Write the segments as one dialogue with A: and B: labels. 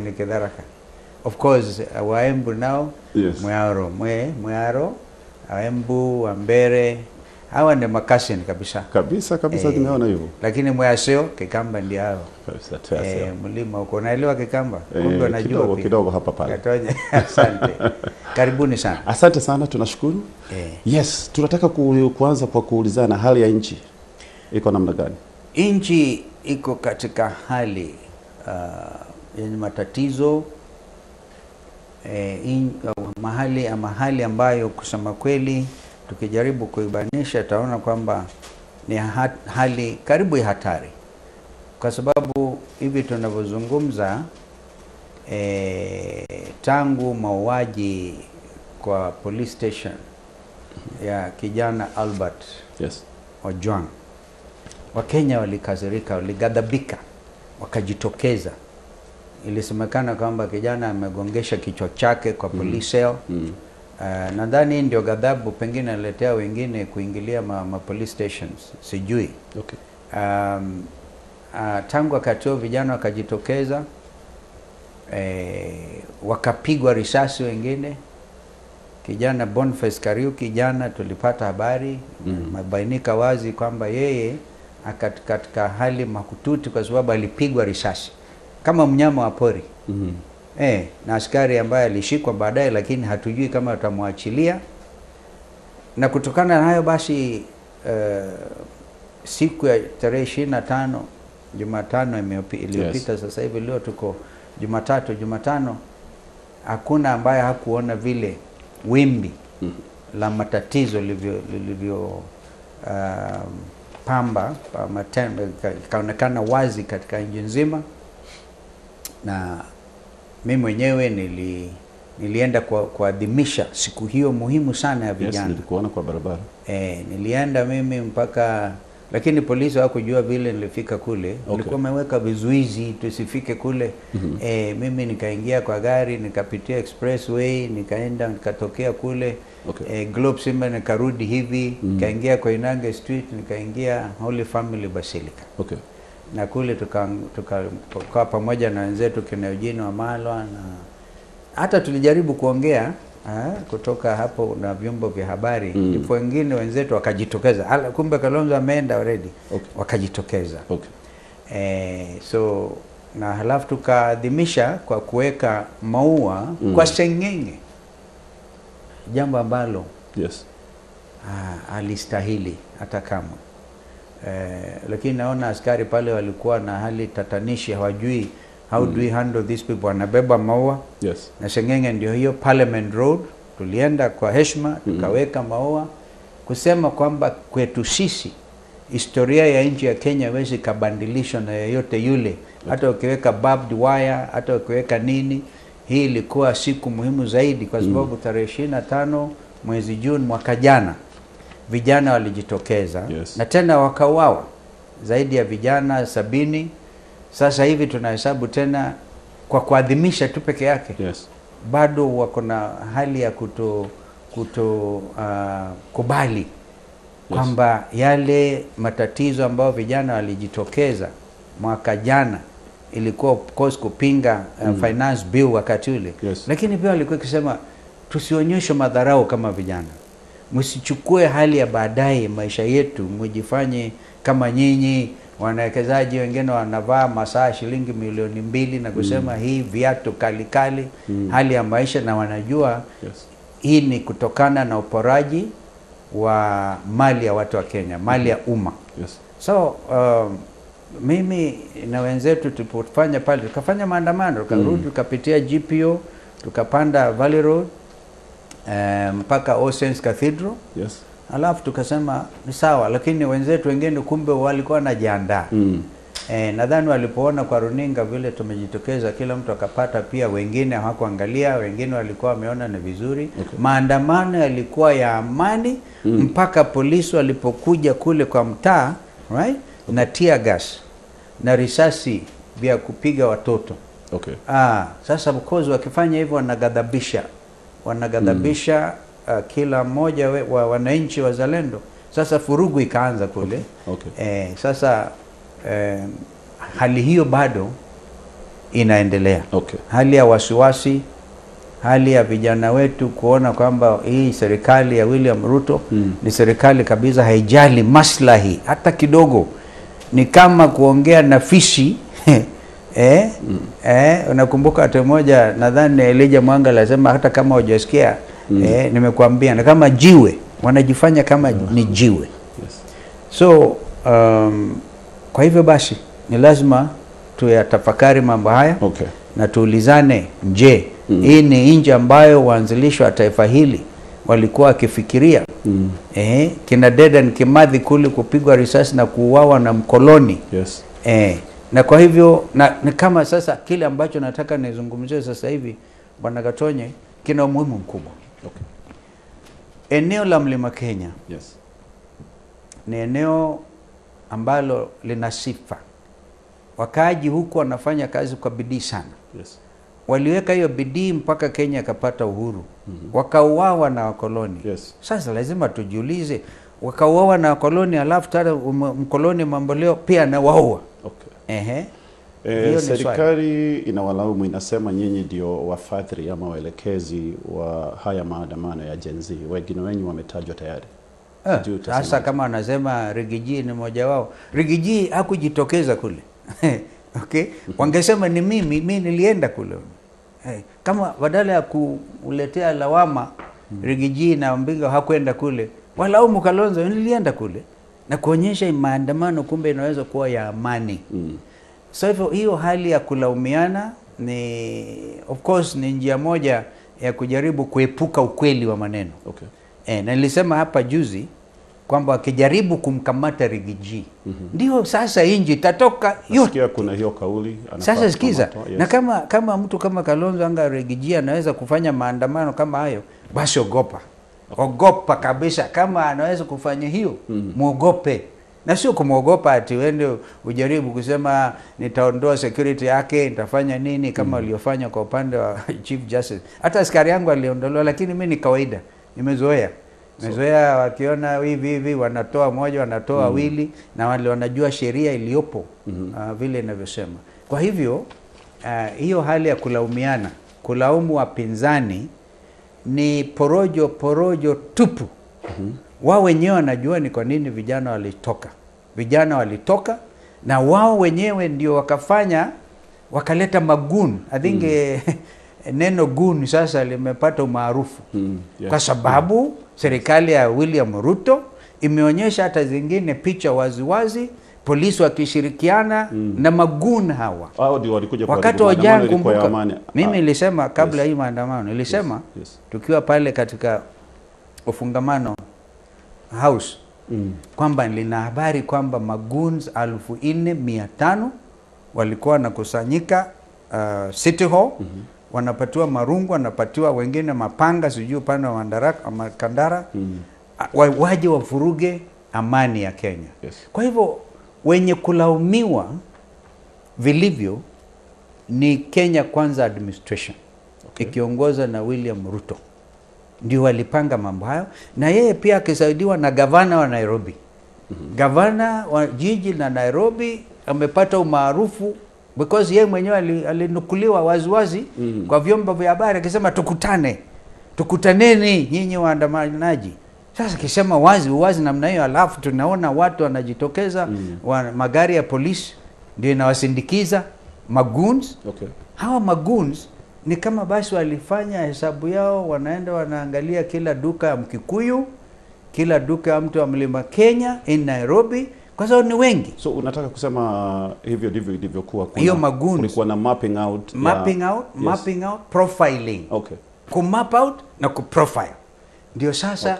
A: ni Kitharaka. Of course, Waembu nao,
B: Yes.
A: Mwaro, Waembu, Wambere, hawa ni makasin kabisa.
B: Kabisa nimeona hivyo.
A: Lakini Mwaseo, Kikamba ndio hao.
B: Kabisa.
A: Mlima uko naelewa Kikamba? Kumbe unajua
B: kidogo hapa pale.
A: Katonya. Asante. Karibuni sana.
B: Asante sana, tunashukuru. Yes, tunataka kuanza kwa kuulizana hali ya nchi iko namna gani?
A: Nchi iko katika hali yenye matatizo, mahali ambayo kusema kweli tukijaribu kuibanisha taona kwamba ni hali karibu ya hatari, kwa sababu hivi tunavyozungumza tangu mauaji kwa police station ya kijana Albert Ojwang, Wakenya walikasirika, waligadhabika, wakajitokeza. Ilisemekana kwamba kijana amegongesha kichwa chake kwa police cell. Nadhani ndio ghadhabu pengine aletea wengine kuingilia ma police stations, sijui. Tangu wakati huo vijana wakajitokeza, wakapigwa risasi wengine. Kijana Boniface Kariuki jana tulipata habari, mabainika wazi kwamba yeye katika hali mahututi kwa sababu alipigwa risasi kama mnyama wa pori. Na askari ambaye alishikwa baadaye, lakini hatujui kama atamwachilia. Na kutokana na hayo basi siku ya tarehe 25 Jumatano iliyopita, sasa hivi leo tuko Jumatano, hakuna ambaye hakuona vile wimbi la matatizo lilivyo pamba kaonekana wazi katika nchi nzima. Na mimi mwenyewe nilienda kuadhimisha siku hiyo muhimu sana ya vijana.
B: Nilikuona kwa barabara.
A: Nilienda mimi mpaka, lakini polisi hawakujua vile nilifika kule. Walikuwa wameweka vizuizi tusifike kule. Mimi nikaingia kwa gari, nikapitia expressway, nikaenda nikatokea kule Globe Simba, nikarudi hivi, nikaingia kwa Inange Street, nikaingia Holy Family Basilica. Na kule tukakaa pamoja na wenzetu kina Eugene Wamalwa, na hata tulijaribu kuongea kutoka hapo na vyombo vya habari. Ndipo wengine wenzetu wakajitokeza, kumbe Kalonzo ameenda already. Wakajitokeza. So na halafu tukaadhimisha kwa kuweka maua kwa sengenge, jambo ambalo alistahili hata kama lakini naona askari pale walikuwa na hali tatanishi, hawajui how do we handle these people. Wanabeba maua na sengenge ndio hiyo Parliament Road. Tulienda kwa heshima, tukaweka maua kusema kwamba kwetu sisi historia ya nchi ya Kenya haiwezi kabadilishwa na yeyote yule. Hata ukiweka barbed wire, hata ukiweka nini, hii ilikuwa siku muhimu zaidi kwa sababu tarehe 25 mwezi Juni mwaka jana vijana walijitokeza na tena wakauawa zaidi ya vijana 70. Sasa hivi tunahesabu tena kwa kuadhimisha tu peke yake. Bado wako na hali ya kubali kwamba yale matatizo ambayo vijana walijitokeza mwaka jana ilikuwa of course kupinga finance bill wakati ule. Lakini pia walikuwa kusema tusionyeshe madharau kama vijana. Msichukue hali ya baadaye maisha yetu, mjifanye kama nyinyi wanawekezaji wengine wanavaa masaa shilingi milioni 2 na kusema hii viatu kali hali ya maisha, na wanajua hii ni kutokana na uporaji wa mali ya watu wa Kenya, mali ya umma. So mimi na wenzetu tulipofanya pale, tukafanya maandamano, tukarudi tukapitia GPO, tukapanda Valley Road mpaka All Saints Cathedral. Alafu tukasema ni sawa, lakini wenzetu wengine kumbe walikuwa wanajiandaa. Nadhani walipoona kwa runinga vile tumejitokeza, kila mtu akapata pia, wengine hawakuangalia, wengine walikuwa wameona ni vizuri. Maandamano yalikuwa ya amani mpaka polisi walipokuja kule kwa mtaa, na tear gas na risasi vya kupiga watoto. Sasa because wakifanya hivyo wanagadhabisha kila mmoja wa wananchi wazalendo. Sasa furugu ikaanza kule. Sasa hali hiyo bado inaendelea.
B: Okay.
A: Hali ya wasiwasi, hali ya vijana wetu kuona kwamba hii serikali ya William Ruto ni serikali kabisa haijali maslahi hata kidogo. Ni kama kuongea na fisi. Unakumbuka hata moja nadhani Elijah Mwanga alisema hata kama hujasikia nimekuambia, na kama jiwe wanajifanya kama ni jiwe.
B: Yes.
A: So kwa hivyo basi ni lazima tuyatafakari mambo haya.
B: Okay.
A: Na tuulizane, je, hii ni nchi ambayo waanzilishi wa taifa hili walikuwa wakifikiria? Kina Dedan Kimathi kule kupigwa risasi na kuuawa na mkoloni.
B: Yes.
A: Na kwa hivyo ni kama sasa kile ambacho nataka nizungumzie sasa hivi Bwana Gatonye kina umuhimu mkubwa.
B: Okay.
A: Eneo la Mlima Kenya.
B: Yes.
A: Ni eneo ambalo lina sifa. Wakaaji huko wanafanya kazi kwa bidii sana.
B: Yes.
A: Waliweka hiyo bidii mpaka Kenya ikapata uhuru. Wakauawa na wakoloni.
B: Yes.
A: Sasa lazima tujiulize, wakauawa na wakoloni alafu tena mkoloni mamboleo pia na waua.
B: Okay. Serikali inawalaumu, inasema nyinyi ndio wafadhili ama waelekezi wa haya maandamano ya Gen Z. Wengine wenyu wametajwa tayari.
A: Sasa kama anasema Rigiji ni mmoja wao. Rigiji hakujitokeza kule. Okay? Wangesema ni mimi nilienda kule. Kama badala ya kuletea lawama Rigiji na Mbinga hakwenda kule, walaumu Kalonzo nilienda kule, na kuonyesha maandamano kumbe inaweza kuwa ya amani. So hiyo hali ya kulaumiana ni of course ni njia moja ya kujaribu kuepuka ukweli wa maneno.
B: Okay.
A: Na nilisema hapa juzi kwamba wakijaribu kumkamata Rigiji ndio sasa inji itatoka
B: yote. Kuna hiyo kauli
A: sasa sikiza. Yes. Na kama mtu kama Kalonzo anga Rigiji anaweza kufanya maandamano kama hayo, basi ogopa. Ogopa kabisa. Kama anaweza kufanya hiyo, muogope. Na sio kumuogopa ati wende ujaribu kusema nitaondoa security yake, nitafanya nini kama waliofanya kwa upande wa Chief Justice. Hata askari yangu aliondolewa, lakini mimi ni kawaida. Nimezoea. Mezoea wakiona hivi wanatoa moja, wanatoa wawili, na wale wanajua sheria iliyopo vile inavyosema. Kwa hivyo hiyo hali ya kulaumiana, kulaumu wapinzani ni porojo tupu. Wao wenyewe wanajua ni kwa nini vijana walitoka. Vijana walitoka na wao wenyewe ndio wakaleta magun. I think neno gun sasa limepata umaarufu. Yeah. Kwa sababu serikali ya William Ruto imeonyesha hata zingine picha waziwazi, polisi wakishirikiana na magun hawa.
B: Hao ndio walikuja kwa
A: wakati wa janga. Kumbuka mimi nilisema kabla hii maandamano, nilisema tukiwa pale katika ufungamano house kwamba nilina habari kwamba maguns 4,500 walikuwa nakusanyika City Hall. Wanapatiwa marungu, wanapatiwa wengine mapanga, sijui upande wa Kandara, waje wafuruge amani ya Kenya.
B: Yes.
A: Kwa hivyo wenye kulaumiwa vilivyo ni Kenya Kwanza administration. Okay. Ikiongoza na William Ruto. Ndio walipanga mambo hayo, na yeye pia akisaidiwa na gavana wa Nairobi. Gavana wa jiji la Nairobi amepata umaarufu because yeye mwenyewe alinukuliwa waziwazi kwa vyombo vya habari akisema tukutaneni nyinyi waandamanaji. Sasa kisema wazi namna hiyo, alafu tunaona watu wanajitokeza, magari ya polisi ndio inawasindikiza magoons.
B: Okay.
A: Hawa magoons ni kama basi walifanya hesabu yao, wanaenda wanaangalia kila duka ya Mkikuyu, kila duka ya mtu wa Mlima Kenya in Nairobi, kwa sababu ni wengi.
B: So unataka kusema hivyo ndivyo ilivyokuwa?
A: Hiyo magoons
B: kulikuwa na mapping out,
A: mapping out, profiling.
B: Okay.
A: Kumap out na kuprofile. Ndio sasa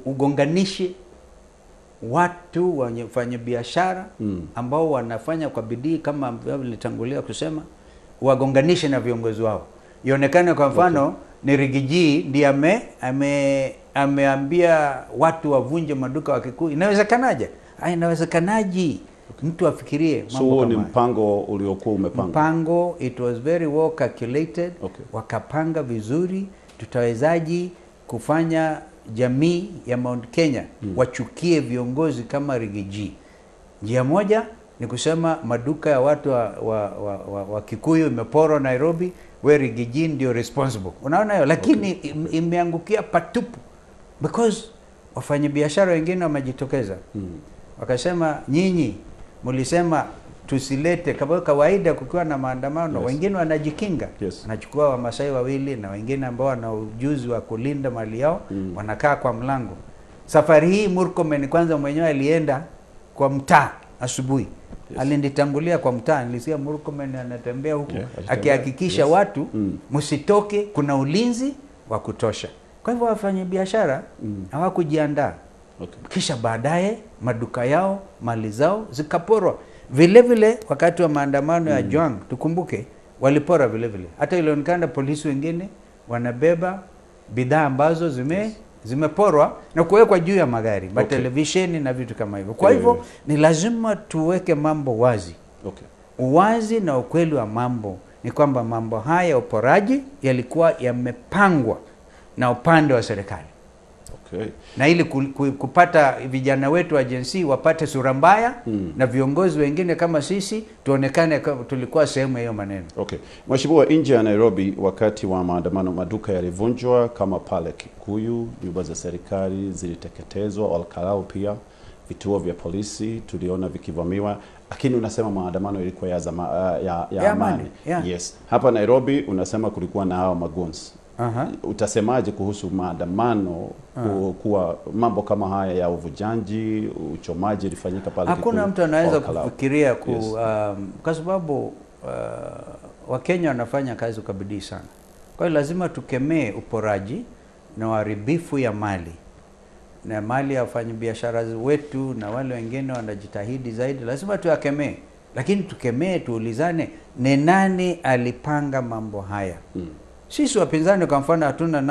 A: ugonganishe watu wafanya biashara ambao wanafanya kwa bidii kama nilitangulia kusema, wagonganishe na viongozi wao. Ionekane kwa mfano ni Rigiji ndiye ameambia watu wavunje maduka wa Kikuyu. Inawezekanaje? Inawezekanaje? Mtu afikirie mambo
B: kama. So ni mpango uliokuwa umepanga.
A: Mpango, it was very well calculated.
B: Okay.
A: Wakapanga vizuri tutawezaji kufanya jamii ya Mount Kenya wachukie viongozi kama Rigiji. Njia moja ni kusema maduka ya watu wa Kikuyu imeporwa Nairobi, where Gijini ndio responsible. Unaona hiyo, lakini imeangukia patupu because wafanyabiashara wengine wamejitokeza. Wakasema nyinyi mlisema tusilete, kama kawaida kukiwa na maandamano, wengine wanajikinga. Wanachukua Wamasai wawili na wengine ambao wana ujuzi wa kulinda mali yao, wanakaa kwa mlango. Safari hii Murkomen kwanza mwenyewe alienda kwa mtaa asubuhi. Alinitangulia kwa mtaa, nilisikia Murkomen anatembea huko akihakikisha watu msitoke, kuna ulinzi wa kutosha. Kwa hivyo wafanya biashara hawakujiandaa. Kisha baadaye maduka yao, mali zao zikaporwa. Vile vile wakati wa maandamano ya Juang, tukumbuke walipora vile vile. Hata ilionekana polisi wengine wanabeba bidhaa ambazo zimeporwa na kuwekwa juu ya magari, televisheni na vitu kama hivyo. Kwa hivyo ni lazima tuweke mambo wazi. Uwazi na ukweli wa mambo ni kwamba mambo haya uporaji yalikuwa yamepangwa na upande wa serikali. Na ili kupata vijana wetu wa Gen Z wapate sura mbaya na viongozi wengine kama sisi tuonekane tulikuwa sehemu ya hiyo maneno.
B: Mheshimiwa, nje ya Nairobi wakati wa maandamano maduka yalivunjwa kama pale Kikuyu, nyumba za serikali ziliteketezwa, Olkalau pia vituo vya polisi tuliona vikivamiwa, lakini unasema maandamano ilikuwa ya amani. Yes. Hapa Nairobi unasema kulikuwa na hao maguns. Utasemaje kuhusu maandamano kuwa mambo kama haya ya uvujanji, uchomaji ilifanyika pale?
A: Hakuna mtu anaweza kufikiria kwa sababu Wakenya wanafanya kazi kwa bidii sana. Kwa hiyo lazima tukemee uporaji na uharibifu ya mali. Na mali ya wafanyabiashara wetu na wale wengine wanajitahidi zaidi, lazima tuyakemee. Lakini tukemee, tuulizane ni nani alipanga mambo haya? Sisi wapinzani kwa mfano hatuna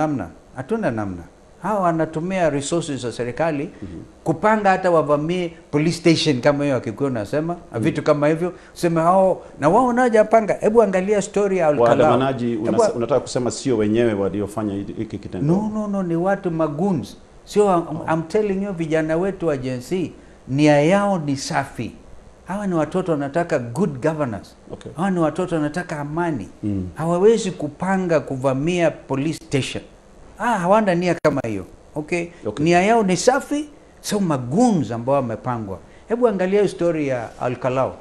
A: namna. Hawa wanatumia resources za serikali kupanga hata wavamie police station kama hiyo Kikuyu nasema, vitu kama hivyo. Useme hao na wao wanajapanga. Hebu angalia story ya Olkalau.
B: Waandamanaji unataka kusema sio wenyewe waliofanya hiki kitendo?
A: No, ni watu maguns. Sio, I'm telling you, vijana wetu wa Gen Z nia yao ni safi. Hawa ni watoto wanataka good governance. Hawa ni watoto wanataka amani. Hawawezi kupanga kuvamia police station. Hawana nia kama hiyo. Nia yao ni safi, sio maguns ambao wamepangwa. Hebu angalia historia ya Olkalau.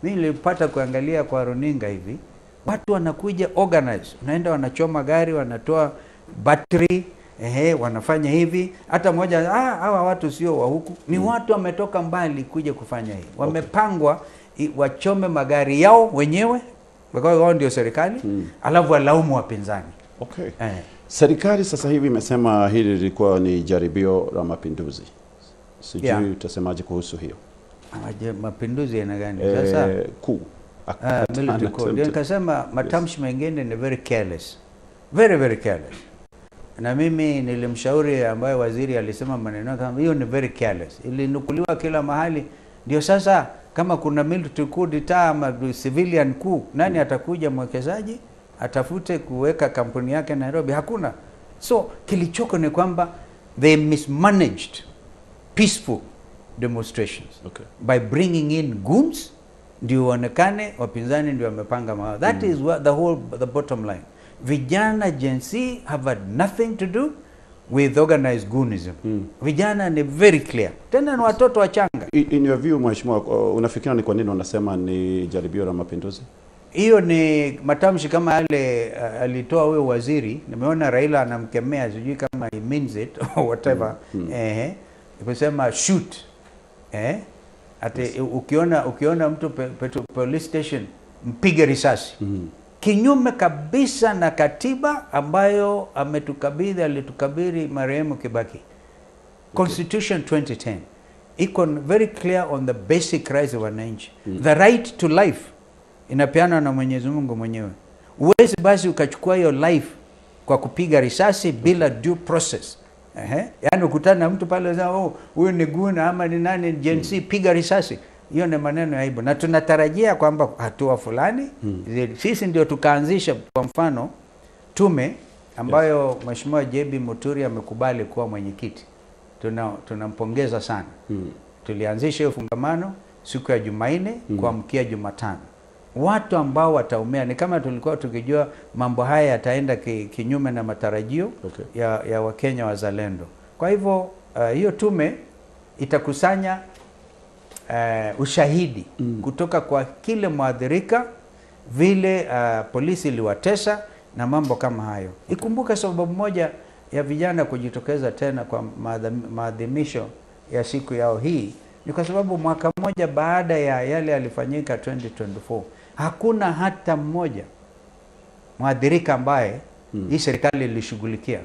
A: Mimi nilipata kuangalia kwa runinga hivi. Watu wanakuja organize. Unaenda wanachoma gari, wanatoa battery, wanafanya hivi. Hata mmoja hawa watu sio wa huku, ni watu wametoka mbali kuja kufanya hivi. Wamepangwa wachome magari yao wenyewe, kwa wao ndio serikali, alafu walaumu wapinzani.
B: Serikali sasa hivi imesema hili lilikuwa ni jaribio la mapinduzi. Sijui utasemaje kuhusu hiyo?
A: Mapinduzi yana gani sasa? Military coup. Ndio nikasema matamshi mengine ni very careless. Very very careless. Na mimi nilimshauri ambaye waziri alisema maneno kama hiyo ni very careless. Ilinukuliwa kila mahali. Ndio sasa kama kuna military coup d'etat ama civilian coup, nani atakuja mwekezaji atafute kuweka kampuni yake Nairobi? Hakuna. So kilichoko ni kwamba they mismanaged peaceful demonstrations by bringing in goons, ndio onekane wapinzani ndio wamepanga mambo. That is what the bottom line. Vijana Gen Z have had nothing to do with organized goonism. Vijana ni very clear. Tena ni watoto wachanga.
B: In your view, Mheshimiwa, unafikiri ni kwa nini wanasema ni jaribio la mapinduzi?
A: Hiyo ni matamshi kama yale alitoa huyo waziri. Nimeona Raila anamkemea, sijui kama he means it or whatever. Kusema shoot. Ate ukiona mtu police station mpige risasi. Kinyume kabisa na katiba ambayo alitukabidhi marehemu Kibaki. Constitution 2010 iko very clear on the basic rights of wananchi. The right to life inapeanwa na Mwenyezi Mungu mwenyewe. Uwezi basi ukachukua hiyo life kwa kupiga risasi bila due process. Yaani ukutana na mtu pale zao, huyu ni guna ama ni nani Gen Z, piga risasi. Hiyo ni maneno ya aibu. Na tunatarajia kwamba hatua fulani sisi ndio tukaanzisha kwa mfano tume ambayo Mheshimiwa JB Muturi amekubali kuwa mwenyekiti. Tunampongeza sana. Tulianzisha hiyo fungamano siku ya Jumanne kuamkia Jumatano. Watu ambao wataumia ni kama tulikuwa tukijua mambo haya yataenda kinyume na matarajio ya Wakenya wazalendo. Kwa hivyo hiyo tume itakusanya ushahidi kutoka kwa kile mwathirika, vile polisi iliwatesa na mambo kama hayo. Ikumbuka sababu moja ya vijana kujitokeza tena kwa maadhimisho ya siku yao hii ni kwa sababu mwaka mmoja baada ya yale yalifanyika 2024, hakuna hata mmoja mwathirika ambaye hii serikali ilishughulikia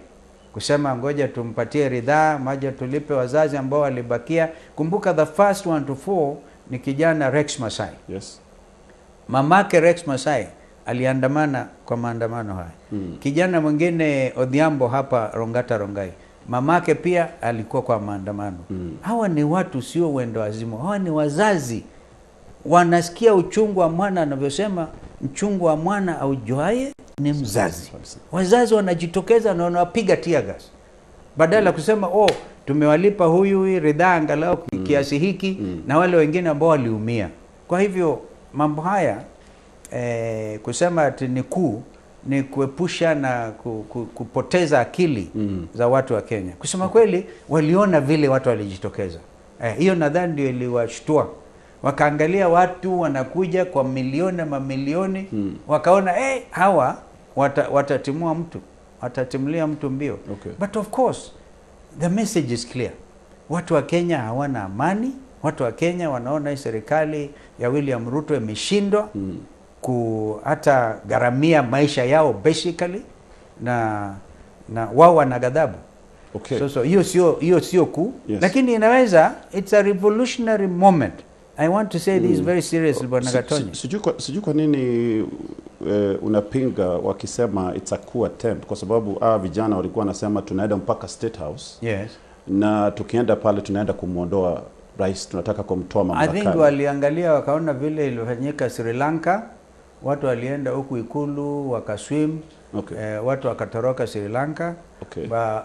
A: kusema ngoja tumpatie ridhaa, maja tulipe wazazi ambao walibakia. Kumbuka the first one to fall ni kijana Rex Masai.
B: Yes.
A: Mamake Rex Masai aliandamana kwa maandamano haya. Kijana mwingine Odhiambo hapa Rongata Rongai, mamake pia alikuwa kwa maandamano. Hawa ni watu sio wendo wazimu. Hawa ni wazazi. Wanasikia uchungu wa mwana, anavyosema mchungu wa mwana aujuaye ni mzazi. Wazazi wanajitokeza na wanapiga tear gas. Badala kusema tumewalipa huyu ridhaa angalau kiasi hiki na wale wengine ambao waliumia. Kwa hivyo mambo haya kusema ati ni kuepusha na kupoteza akili za watu wa Kenya. Kusema kweli waliona vile watu walijitokeza. Hiyo nadhani ndio iliwashtua. Wakaangalia watu wanakuja kwa milioni na mamilioni, wakaona hawa watatimulia mtu mbio. But of course the message is clear. Watu wa Kenya hawana amani. Watu wa Kenya wanaona hii serikali ya William Ruto imeshindwa hata gharamia maisha yao basically, na wao wana ghadhabu. So hiyo sio kuu, lakini inaweza, it's a revolutionary moment. I want to say this very seriously, Bwana Gatonyi.
B: Sijui kwa nini unapinga wakisema it's a coup attempt, kwa sababu vijana walikuwa wanasema tunaenda mpaka State House.
A: Yes.
B: Na tukienda pale tunaenda kumuondoa rais, tunataka kumtoa mamlakani.
A: I think waliangalia wakaona vile ilifanyika Sri Lanka, watu walienda huku Ikulu wakaswim, watu wakatoroka Sri Lanka.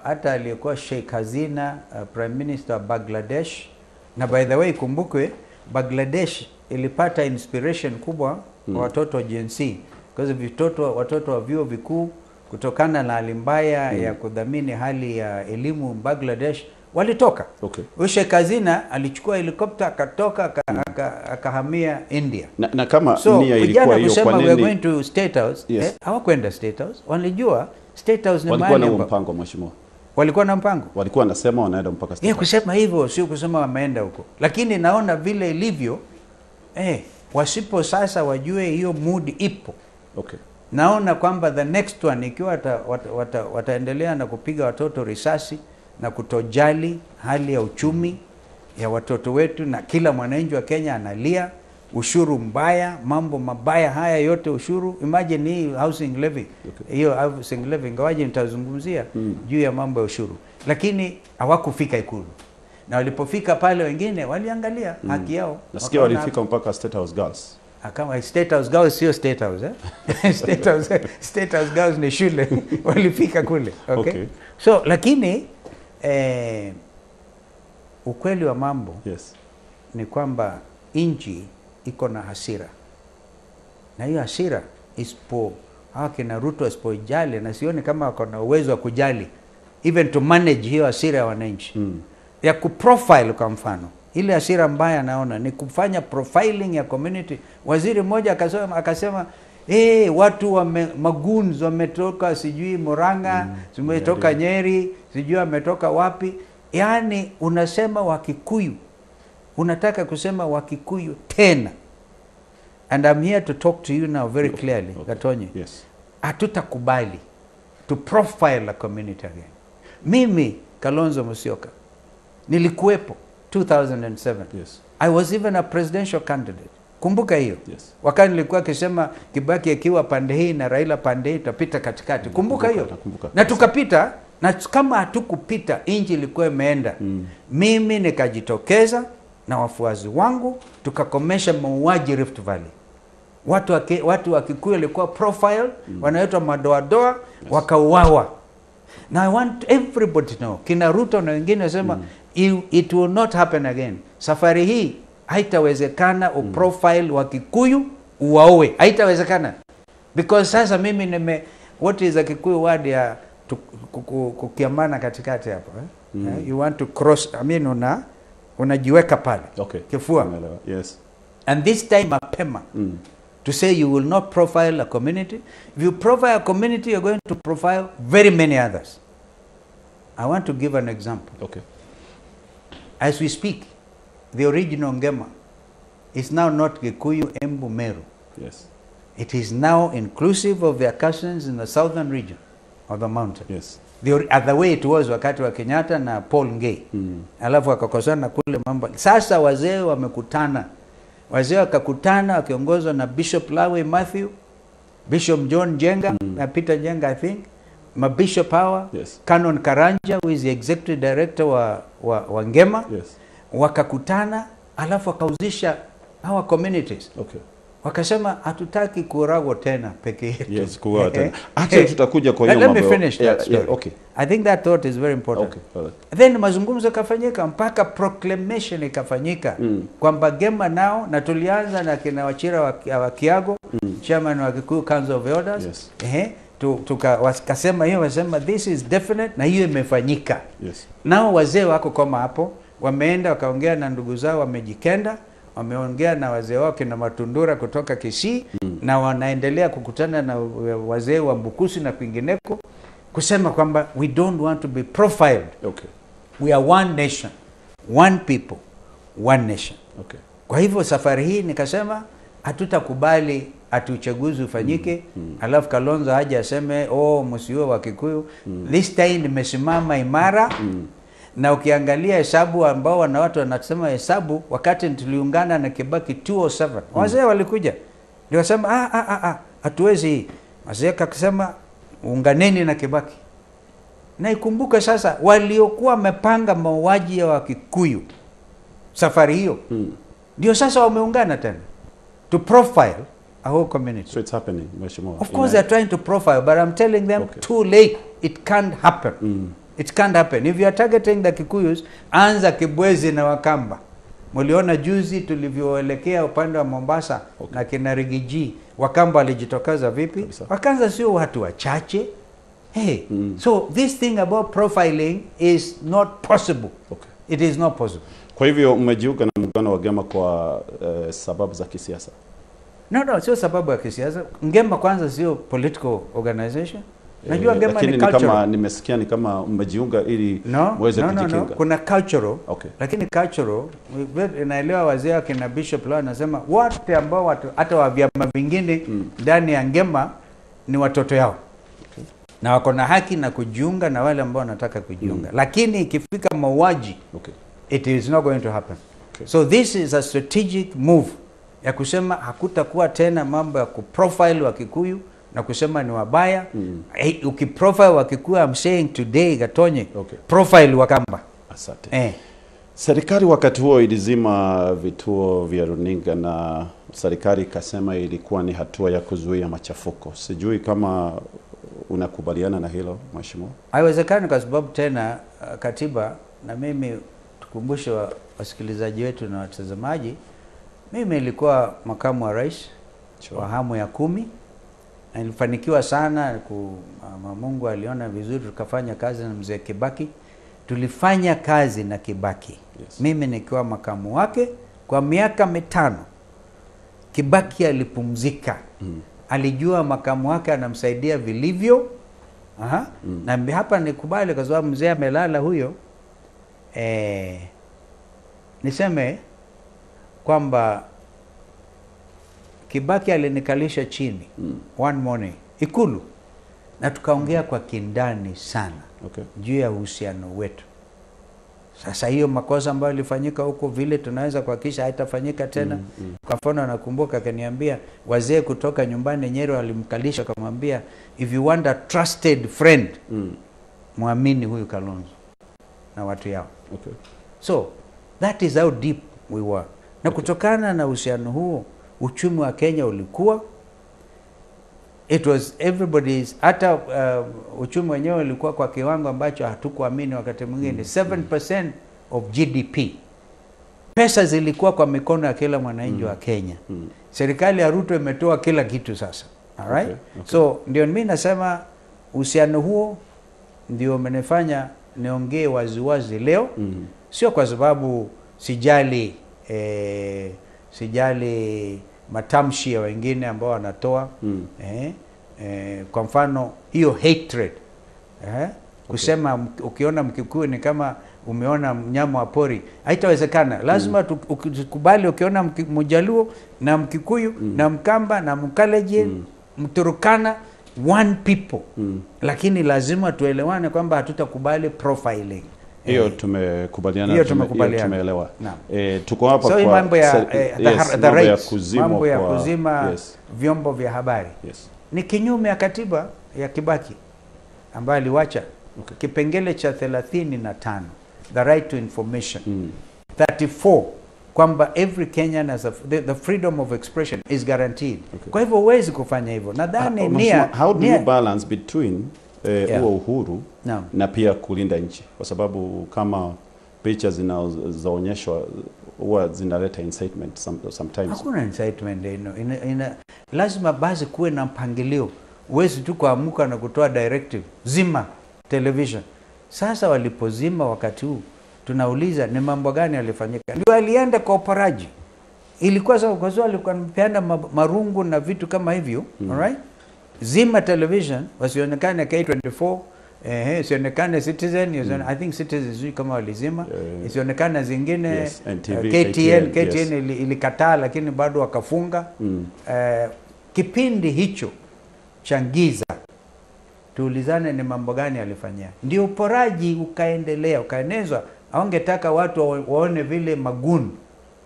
A: Hata aliyekuwa Sheikh Hasina, Prime Minister wa Bangladesh, na by the way kumbukwe Bangladesh ilipata inspiration kubwa kwa watoto wa Gen Z, because watoto wa vyuo vikuu kutokana na hali mbaya ya kudhamini hali ya elimu Bangladesh walitoka. Sheikh Hasina alichukua helikopta akatoka akahamia India.
B: Na kama nia ilikuwa hiyo, kwa nini
A: we are going to State House? Hawakwenda State House. Walijua State House ni mahali
B: walikuwa na mpango, mheshimiwa.
A: Walikuwa na mpango.
B: Walikuwa wanasema wanaenda mpaka State House.
A: Kusema hivyo sio kusema wameenda huko. Lakini naona vile ilivyo wasipo sasa wajue hiyo mood ipo. Naona kwamba the next one ikiwa wataendelea na kupiga watoto risasi na kutojali hali ya uchumi ya watoto wetu, na kila mwananchi wa Kenya analia ushuru mbaya, mambo mabaya haya yote ushuru. Imagine hii housing levy. Hiyo housing levy ngawaje nitazungumzia juu ya mambo ya ushuru. Lakini hawakufika Ikulu. Na walipofika pale wengine waliangalia haki yao.
B: Nasikia walifika mpaka State House Girls.
A: Kama State House Girls sio State House State House Girls ni shule. Walifika kule. So lakini ukweli wa mambo ni kwamba nchi iko na hasira. Na hiyo hasira kina Ruto isipojali, na sioni kama wako na uwezo wa kujali even to manage hiyo hasira ya wananchi. Ya kuprofile kwa mfano. Ile hasira mbaya naona ni kufanya profiling ya community. Waziri mmoja akasema watu magoons wametoka sijui Murang'a, wametoka Nyeri, sijui wametoka wapi. Yaani unasema Wakikuyu. Unataka kusema Wakikuyu tena. And I'm here to talk to you now very clearly, Gatonyi. Hatutakubali to profile a community again. Mimi Kalonzo Musyoka nilikuwepo 2007. I was even a presidential candidate. Kumbuka hiyo. Wakati nilikuwa kisema Kibaki akiwa pande hii na Raila pande hii tapita katikati. Kumbuka hiyo. Na tukapita, na kama hatukupita nchi ilikuwa imeenda. Mimi nikajitokeza na wafuazi wangu tukakomesha mauaji Rift Valley. Watu wa Kikuyu walikuwa profile, wanaitwa madoadoa, wakauawa. Now I want everybody to know, kina Ruto na wengine wasema it will not happen again. Safari hii haitawezekana uprofile wa Kikuyu uwaoe, haitawezekana. Because sasa mimi what is a Kikuyu word ya kukiamana katikati hapo you want to cross, I mean unajiweka pale kifua.
B: Yes.
A: And this time mapema to say you will not profile a community. If you profile a community, you're going to profile very many others. I want to give an example.
B: Okay.
A: As we speak, the original Ngema is now not Gikuyu, Embu, Meru.
B: Yes.
A: It is now inclusive of their cousins in the southern region of the mountain.
B: Yes.
A: The other way it was wakati wa Kenyatta na Paul Ngei. Alafu wakakosana kule mambo. Sasa wazee wamekutana. Wazee wakakutana wakiongozwa na Bishop Lawe Matthew, Bishop John Jenga na Peter Jenga, I think, Bishop Hawa, Canon Karanja who is the executive director wa Ngema.
B: Yes.
A: Wakakutana alafu wakauzisha hawa communities.
B: Okay.
A: Wakasema hatutaki kuorago tena peke yetu.
B: Yes, kuorago tena. Acha tutakuja kwa hiyo mambo.
A: Let me finish that story.
B: Yeah, okay.
A: I think that thought is very important.
B: Okay.
A: Then mazungumzo kafanyika mpaka proclamation ikafanyika kwamba Ngema nao, na tulianza na kina Wachira wa Kiago, chairman wa Kikuyu Council of Elders.
B: Yes.
A: Wakasema hiyo, wasema this is definite, na hiyo imefanyika.
B: Yes.
A: Nao wazee wako kama hapo, wameenda wakaongea na ndugu zao wamejikenda, wameongea na wazee wao kina Matundura kutoka Kisii, na wanaendelea kukutana na wazee wa Mbukusi na kwingineko kusema kwamba we don't want to be profiled.
B: Okay.
A: We are one nation, one people, one nation.
B: Okay.
A: Kwa hivyo safari hii nikasema hatutakubali ati uchaguzi ufanyike alafu Kalonzo aje aseme msiwe wa Kikuyu. This time nimesimama imara. Na ukiangalia hesabu ambao watu wanasema hesabu, wakati tuliungana na Kibaki 207 wazee walikuja ndio wasema hatuwezi. Wazee akasema unganeni na Kibaki. Na ikumbuke sasa waliokuwa wamepanga mauaji ya Wakikuyu safari hiyo ndio sasa wameungana tena to profile a whole community.
B: So it's happening, Mheshimiwa.
A: Of course they're trying to profile, but I'm telling them too late. It can't happen. It can't happen. If you are targeting the Kikuyus, anza Kibwezi na Wakamba. Muliona juzi tulivyoelekea upande wa Mombasa na kina Rigiji, Wakamba walijitokeza vipi? Wakanza sio watu wachache. Hey, so this thing about profiling is not possible. It is not possible.
B: Kwa hivyo mmejiunga na muungano wa Ngema kwa sababu za kisiasa?
A: No, sio sababu ya kisiasa. Ngema kwanza sio political organization. Najua Ngema ni cultural.
B: Kama nimesikia ni kama mmejiunga ili muweze kujikinga.
A: No. Kuna cultural. Lakini cultural, inaelewa wazee kina Bishop Law anasema wote ambao hata wa vyama vingine ndani ya Ngema ni watoto yao. Na wako na haki na kujiunga na wale ambao wanataka kujiunga. Lakini ikifika mauaji, it is not going to happen. So this is a strategic move ya kusema hakutakuwa tena mambo ya kuprofile wa Kikuyu na kusema ni wabaya. Ukiprofile wa Kikuyu, I'm saying today Gatonye, profile Wakamba.
B: Asante. Serikali wakati huo ilizima vituo vya runinga na serikali ikasema ilikuwa ni hatua ya kuzuia machafuko. Sijui kama unakubaliana na hilo, Mheshimiwa?
A: Haiwezekani kwa sababu tena katiba, na mimi tukumbushe wasikilizaji wetu na watazamaji, mimi nilikuwa makamu wa rais wa awamu ya 10 na nilifanikiwa sana Mungu aliona vizuri tukafanya kazi na mzee Kibaki. Tulifanya kazi na Kibaki. Mimi nikiwa makamu wake kwa miaka 5. Kibaki alipumzika. Alijua makamu wake anamsaidia vilivyo. Na hapa nikubali kwa sababu mzee amelala huyo. Niseme kwamba Kibaki alinikalisha chini one morning Ikulu na tukaongea kwa kindani sana juu ya uhusiano wetu. Sasa hiyo makosa ambayo ilifanyika huko vile tunaweza kuhakikisha haitafanyika tena. Kwa mfano nakumbuka akaniambia wazee kutoka nyumbani Nyeri walimkalisha kumwambia if you want a trusted friend muamini huyu Kalonzo na watu yao. So that is how deep we were. Na kutokana na uhusiano huo uchumi wa Kenya ulikuwa, it was everybody's, hata uchumi wenyewe ulikuwa kwa kiwango ambacho hatukuamini wakati mwingine. 7% of GDP Pesa zilikuwa kwa mikono ya kila mwananchi wa Kenya. Serikali ya Ruto imetoa kila kitu sasa. Alright? Okay. So ndio mimi nasema uhusiano huo ndio umenifanya niongee waziwazi leo. Sio kwa sababu sijali matamshi ya wengine ambao wanatoa. Kwa mfano hiyo hatred. Kusema ukiona Mkikuyu ni kama umeona mnyama wa pori, haitawezekana. Lazima tukubali ukiona Mjaluo na Mkikuyu na Mkamba na Mkaleje, Mturukana, one people. Lakini lazima tuelewane kwamba hatutakubali profiling.
B: Hiyo tumekubaliana, hiyo tumeelewa. Tuko hapa
A: so,
B: kwa
A: mambo ya mambo ya kuzima
B: yes,
A: vyombo vya habari.
B: Yes.
A: Ni kinyume ya katiba ya Kibaki ambayo aliwacha kipengele cha 35, the right to information. 34 kwamba every Kenyan has the freedom of expression is guaranteed. Kwa hivyo huwezi kufanya hivyo. Nadhani
B: how do you balance between huo uhuru na pia kulinda nchi, kwa sababu kama picha zinazoonyeshwa huwa zinaleta incitement sometimes.
A: Hakuna incitement lazima basi kuwe na mpangilio. Huwezi tu kuamuka na kutoa directive zima television. Sasa walipozima wakati huu tunauliza ni mambo gani yalifanyika? Ndio alienda kwa operaji. Ilikuwa sawa kwa sababu alikuwa anapeana marungu na vitu kama hivyo. Alright? Zima television, wasionekane K24, sionekane Citizen, I think Citizen kama walizima, isionekane zingine,
B: yes, NTV,
A: KTN ilikataa lakini bado wakafunga. Kipindi hicho changiza, tuulizane ni mambo gani alifanyia. Ndio uporaji ukaendelea, ukaenezwa. Hawangetaka watu waone vile maguni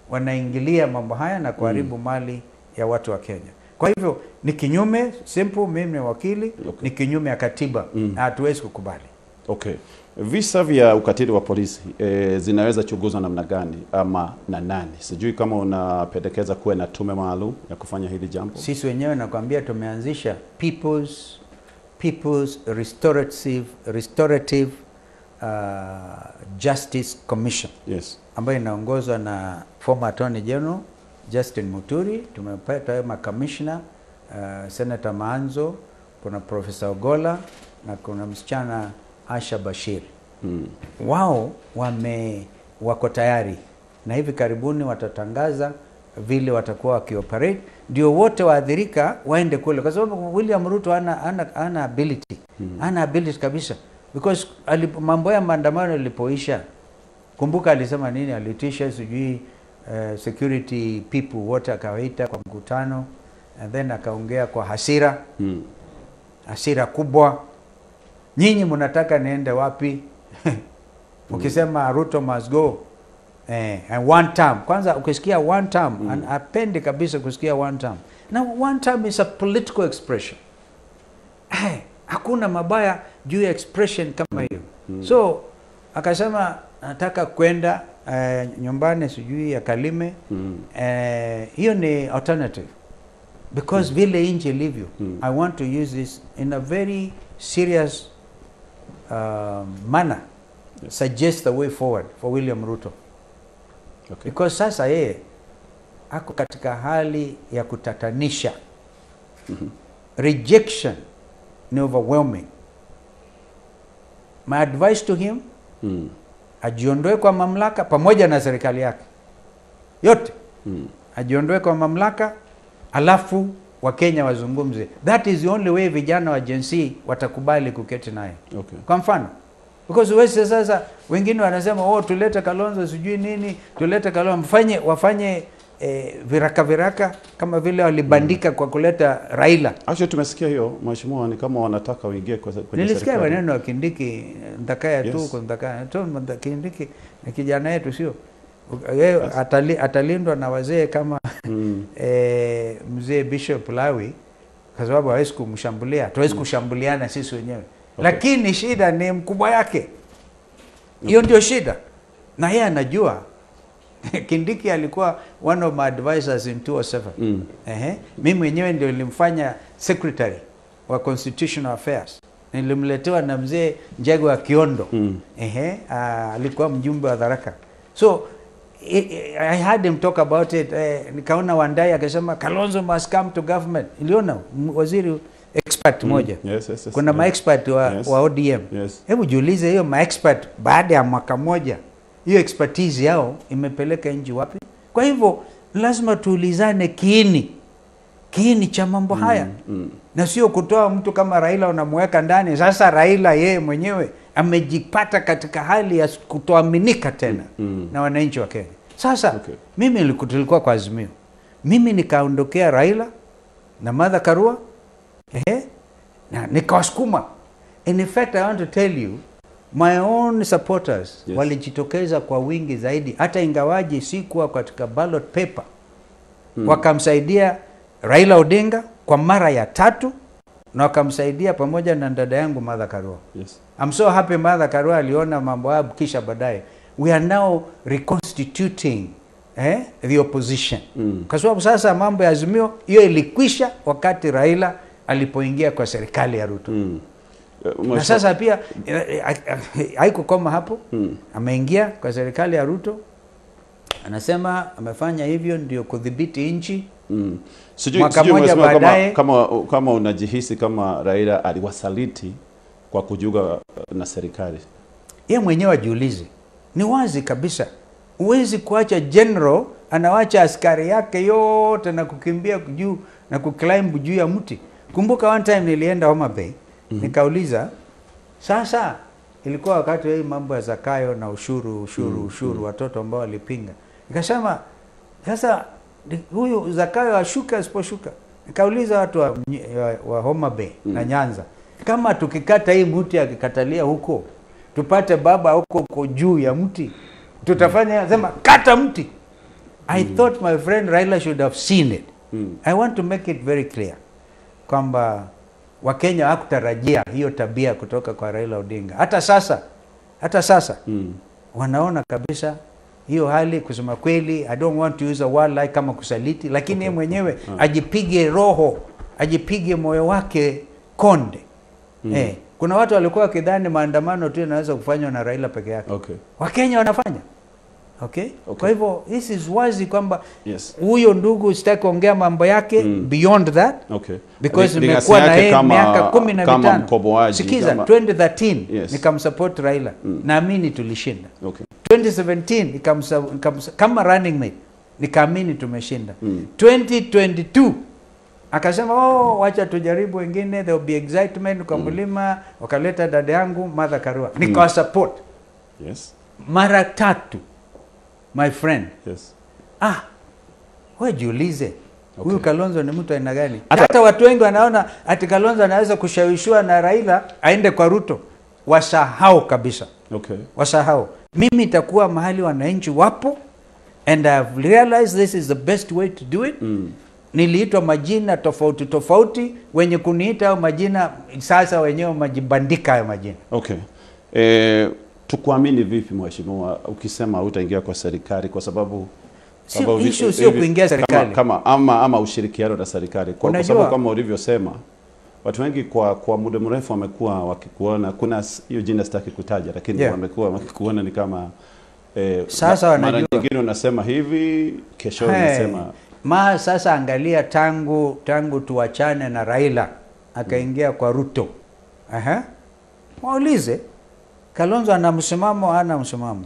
A: wanaingilia mambo haya na kuharibu mali ya watu wa Kenya. Kwa hivyo ni kinyume, simple, mimi ni wakili, ni kinyume ya katiba na hatuwezi kukubali.
B: Okay. Visa vya ukatili wa polisi zinaweza chunguzwa namna gani ama na nani? Sijui kama unapendekeza kuwe na tume maalum ya kufanya hili jambo.
A: Sisi wenyewe nakwambia tumeanzisha People's Restorative Justice Commission.
B: Yes.
A: Ambayo inaongozwa na former Attorney General Justin Muturi. Tumepata commissioner Senator Maanzo, kuna Professor Ogola na kuna msichana Asha Bashir. Wao wako tayari na hivi karibuni watatangaza vile watakuwa wakioperate, ndio wote waathirika waende kule, kwa sababu William Ruto ana ability. Ana ability kabisa, because mambo ya maandamano yalipoisha, kumbuka alisema nini? Alitisha sijui security people wote akawaita kwa mkutano, and then akaongea kwa hasira. Hasira kubwa. Nyinyi mnataka niende wapi? Ukisema Ruto must go and one term. Kwanza ukisikia one term, apende kabisa kusikia one term. Now one term is a political expression. Hakuna mabaya juu ya expression kama hiyo. So akasema nataka kwenda nyumbani sijui ya Kalime. Hiyo ni alternative. Because vile nchi ilivyo, I want to use this in a very serious manner. Yes. Suggest the way forward for William Ruto.
B: Okay.
A: Because sasa yeye ako katika hali ya kutatanisha. Rejection ni overwhelming. My advice to him, ajiondoe kwa mamlaka pamoja na serikali yake yote. Ajiondoe kwa mamlaka, alafu Wakenya wazungumze. That is the only way vijana wa Gen Z watakubali kuketi naye.
B: Okay.
A: Kwa mfano, because wewe sasa wengine wanasema tulete Kalonzo sijui nini, tulete Kalonzo wafanye viraka kama vile walibandika kwa kuleta Raila.
B: Actually tumesikia hiyo mheshimiwa, ni kama wanataka waingie kwenye serikali.
A: Nilisikia maneno ya Kindiki, ndakaya tu kwa ndakaya tu, Kindiki ni kijana yetu sio? Yeye atalindwa na wazee kama mzee Bishop Lawi, kwa sababu hawezi kumshambulia, hatuwezi kushambuliana sisi wenyewe. Lakini shida ni mkubwa yake. Hiyo ndio shida. Na yeye anajua. Kindiki alikuwa one of my advisors in 2007. Mimi mwenyewe ndio nilimfanya secretary wa Constitutional Affairs. Nilimletewa na mzee Njego wa Kiondo. Alikuwa mjumbe wa Tharaka. So I heard him talk about it. Nikaona Wandai akasema Kalonzo must come to government. Iliona waziri expert moja.
B: Yes.
A: Kuna ma-expert wa ODM.
B: Yes.
A: Hebu jiulize hiyo ma-expert baada ya mwaka moja, hiyo expertise yao imepeleka nchi wapi? Kwa hivyo lazima tuulizane kiini cha mambo haya. Na sio kutoa mtu kama Raila unamweka ndani. Sasa Raila yeye mwenyewe amejipata katika hali ya kutoaminika tena na wananchi wa Kenya. Sasa mimi tulikuwa kwa Azimio. Mimi nikaondokea Raila na Martha Karua na nikawasukuma. In fact, I want to tell you, my own supporters walijitokeza kwa wingi zaidi, hata ingawaji sikuwa katika ballot paper. Wakamsaidia Raila Odinga kwa mara ya 3 na wakamsaidia pamoja na dada yangu Martha Karua.
B: Yes.
A: I'm so happy Martha Karua aliona mambo hayo kisha baadaye. We are now reconstituting the opposition. Kwa sababu sasa mambo ya Azimio hiyo ilikwisha wakati Raila alipoingia kwa serikali ya Ruto. Na sasa pia haikukoma hapo. Ameingia kwa serikali ya Ruto. Anasema amefanya hivyo ndio kudhibiti nchi.
B: Mwaka moja baadaye kama unajihisi kama Raila aliwasaliti kwa kujiunga na serikali.
A: Yeye mwenyewe ajiulize. Ni wazi kabisa. Huwezi kuacha general anawacha askari yake yote na kukimbia juu na kuclimb juu ya mti. Kumbuka one time nilienda Homa Bay, nikauliza sasa ilikuwa wakati hii mambo ya Zakayo na ushuru watoto ambao walipinga. Nikasema sasa huyu Zakayo ashuka asiposhuka. Nikauliza watu wa Homa Bay na Nyanza, kama tukikata hii mti akikatalia huko, tupate baba huko juu ya mti, tutafanya sema kata mti. I thought my friend Raila should have seen it. I want to make it very clear kwamba Wakenya hawakutarajia hiyo tabia kutoka kwa Raila Odinga. Hata sasa wanaona kabisa hiyo hali. Kusema kweli, I don't want to use a word like kama kusaliti, lakini yeye mwenyewe ajipige roho, ajipige moyo wake konde. Kuna watu walikuwa wakidhani maandamano tu yanaweza kufanywa na Raila peke yake. Wakenya wanafanya. Kwa hivyo this is wazi kwamba huyo ndugu sitaki kuongea mambo yake beyond that. Because nimekuwa na yeye miaka 15. Sikiza 2013 nikamsupport Raila. Naamini tulishinda. 2017 kama running mate nikaamini tumeshinda. 2022 akasema wacha tujaribu wengine, there will be excitement kwa mlima. Wakaleta dada yangu Martha Karua, nikawa support mara 3. My friend. Wewe jiulize. Huyu Kalonzo ni mtu aina gani? Hata watu wengi wanaona ati Kalonzo anaweza kushawishwa na Raila aende kwa Ruto. Wasahau kabisa. Wasahau. Mimi itakuwa mahali wananchi wapo, and I have realized this is the best way to do it. Niliitwa majina tofauti, wenye kuniita majina sasa wenyewe majibandika hayo majina.
B: Tukuamini vipi mheshimiwa ukisema utaingia kwa serikali, kwa sababu
A: sio kuingia serikali
B: ama ushirikiano na serikali, kwa sababu kama ulivyosema watu wengi kwa muda mrefu wamekuwa wakikuona, kuna hiyo jina sitaki kutaja, lakini wamekuwa wakikuona ni kama
A: sasa wanajua.
B: Mara nyingine unasema hivi, kesho unasema
A: sasa angalia tangu tuachane na Raila akaingia kwa Ruto. Waulize Kalonzo ana msimamo ana msimamo.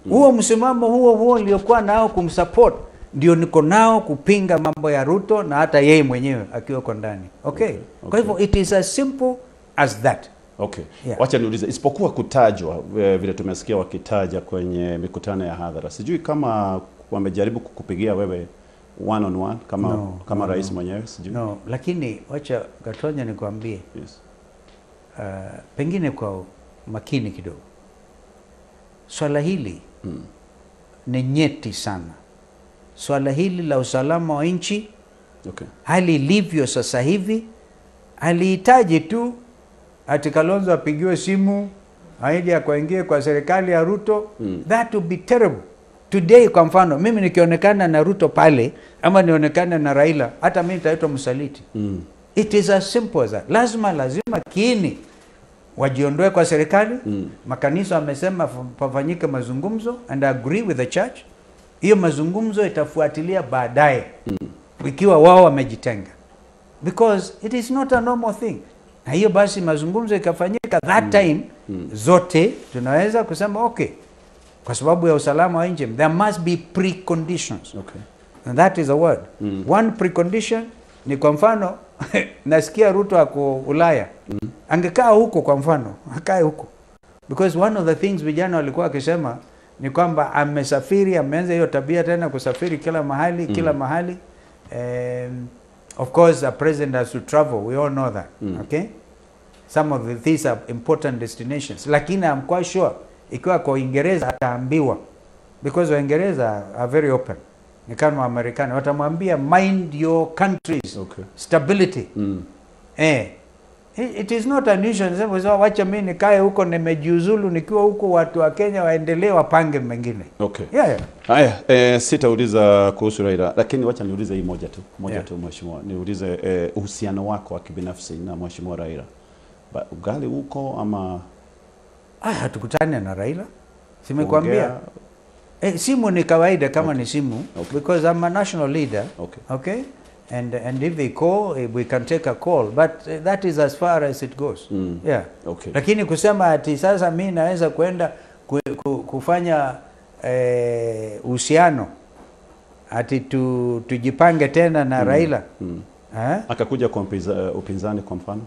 A: Huo msimamo huo uliokuwa nao kumsupport ndio niko nao kupinga mambo ya Ruto na hata yeye mwenyewe akiwa kwa ndani. Kwa hivyo it is as simple as that.
B: Wacha niulize, isipokuwa kutajwa vile tumesikia wakitaja kwenye mikutano ya hadhara, sijui kama wamejaribu kukupigia wewe one on one kama rais mwenyewe, sijui.
A: Lakini wacha Gatonya nikwambie. Pengine kwa makini kidogo. Swala hili ni nyeti sana. Swala hili la usalama wa nchi, hali ilivyo sasa hivi, halihitaji tu ati Kalonzo apigiwe simu aje akaingie kwa serikali ya Ruto. That would be terrible. Today kwa mfano mimi nikionekana na Ruto pale ama nionekana na Raila, hata mimi nitaitwa msaliti. It is as simple as that. Lazima kiini wajiondoe kwa serikali. Makanisa wamesema pafanyike mazungumzo, and I agree with the church. Hiyo mazungumzo itafuatilia baadaye ikiwa wao wamejitenga, because it is not a normal thing. Na hiyo basi mazungumzo ikafanyika that time, zote tunaweza kusema okay, kwa sababu ya usalama wa nchi there must be preconditions.
B: Okay.
A: And that is a word. One precondition ni kwa mfano nasikia Ruto ako Ulaya. Angekaa huko kwa mfano, akae huko. Because one of the things vijana walikuwa wakisema ni kwamba amesafiri, ameanza hiyo tabia tena kusafiri kila mahali, kila mahali. Of course a president has to travel, we all know that. Okay? Some of these are important destinations. Lakini I'm quite sure ikiwa kwa Uingereza ataambiwa, because Waingereza are very open. Ni kama Amerikani watamwambia mind your country's stability. It is not unusual sema wacha mimi nikae huko nimejiuzulu, nikiwa huko watu wa Kenya waendelee wapange mengine.
B: Okay.
A: Yeah.
B: Haya, sitauliza kuhusu Raila, lakini wacha niulize hii moja tu mheshimiwa. Niulize uhusiano wako wa kibinafsi na mheshimiwa Raila. Ugali huko ama
A: hatukutane na Raila? Simekwambia. Simu ni kawaida kama ni simu, because I'm a national leader. Okay? And if they call, we can take a call, but that is as far as it goes. Yeah.
B: Okay.
A: Lakini kusema ati sasa mimi naweza kwenda kufanya uhusiano ati tujipange tena na Raila.
B: Akakuja kwa upinzani kwa mfano,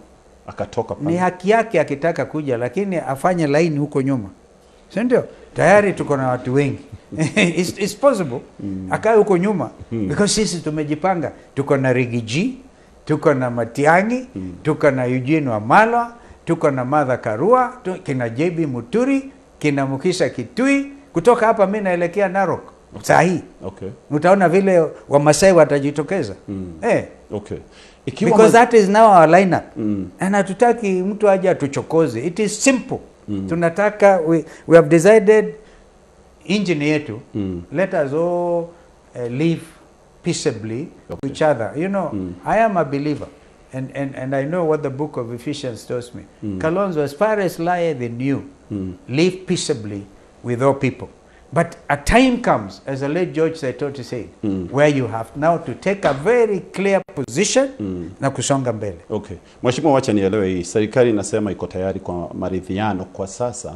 B: akatoka pale.
A: Ni haki yake akitaka kuja, lakini afanye line huko nyuma. Si ndio? Tayari tuko na watu wengi. It's possible. Akae huko nyuma, because sisi tumejipanga. Tuko na Rigiji, tuko na Matiang'i, tuko na Eugene Wamalwa, tuko na Martha Karua, kina JB Muturi, kina Mukisha Kitui. Kutoka hapa mimi naelekea Narok sahi.
B: Okay.
A: Utaona vile Wamasai watajitokeza.
B: Okay.
A: Because that is now our lineup. And hatutaki mtu aje atuchokoze. It is simple. Tunataka we have decided engine yetu, let us all live peaceably with each other. You know, I am a believer, and I know what the book of Ephesians tells me. Kalonzo, as far as lie they knew, live peaceably with all people. But a time comes, as the late George Saitoti said, where you have now to take a very clear position na kusonga mbele.
B: Okay. Mheshimiwa, wacha nielewe hii. Serikali inasema iko tayari kwa maridhiano kwa sasa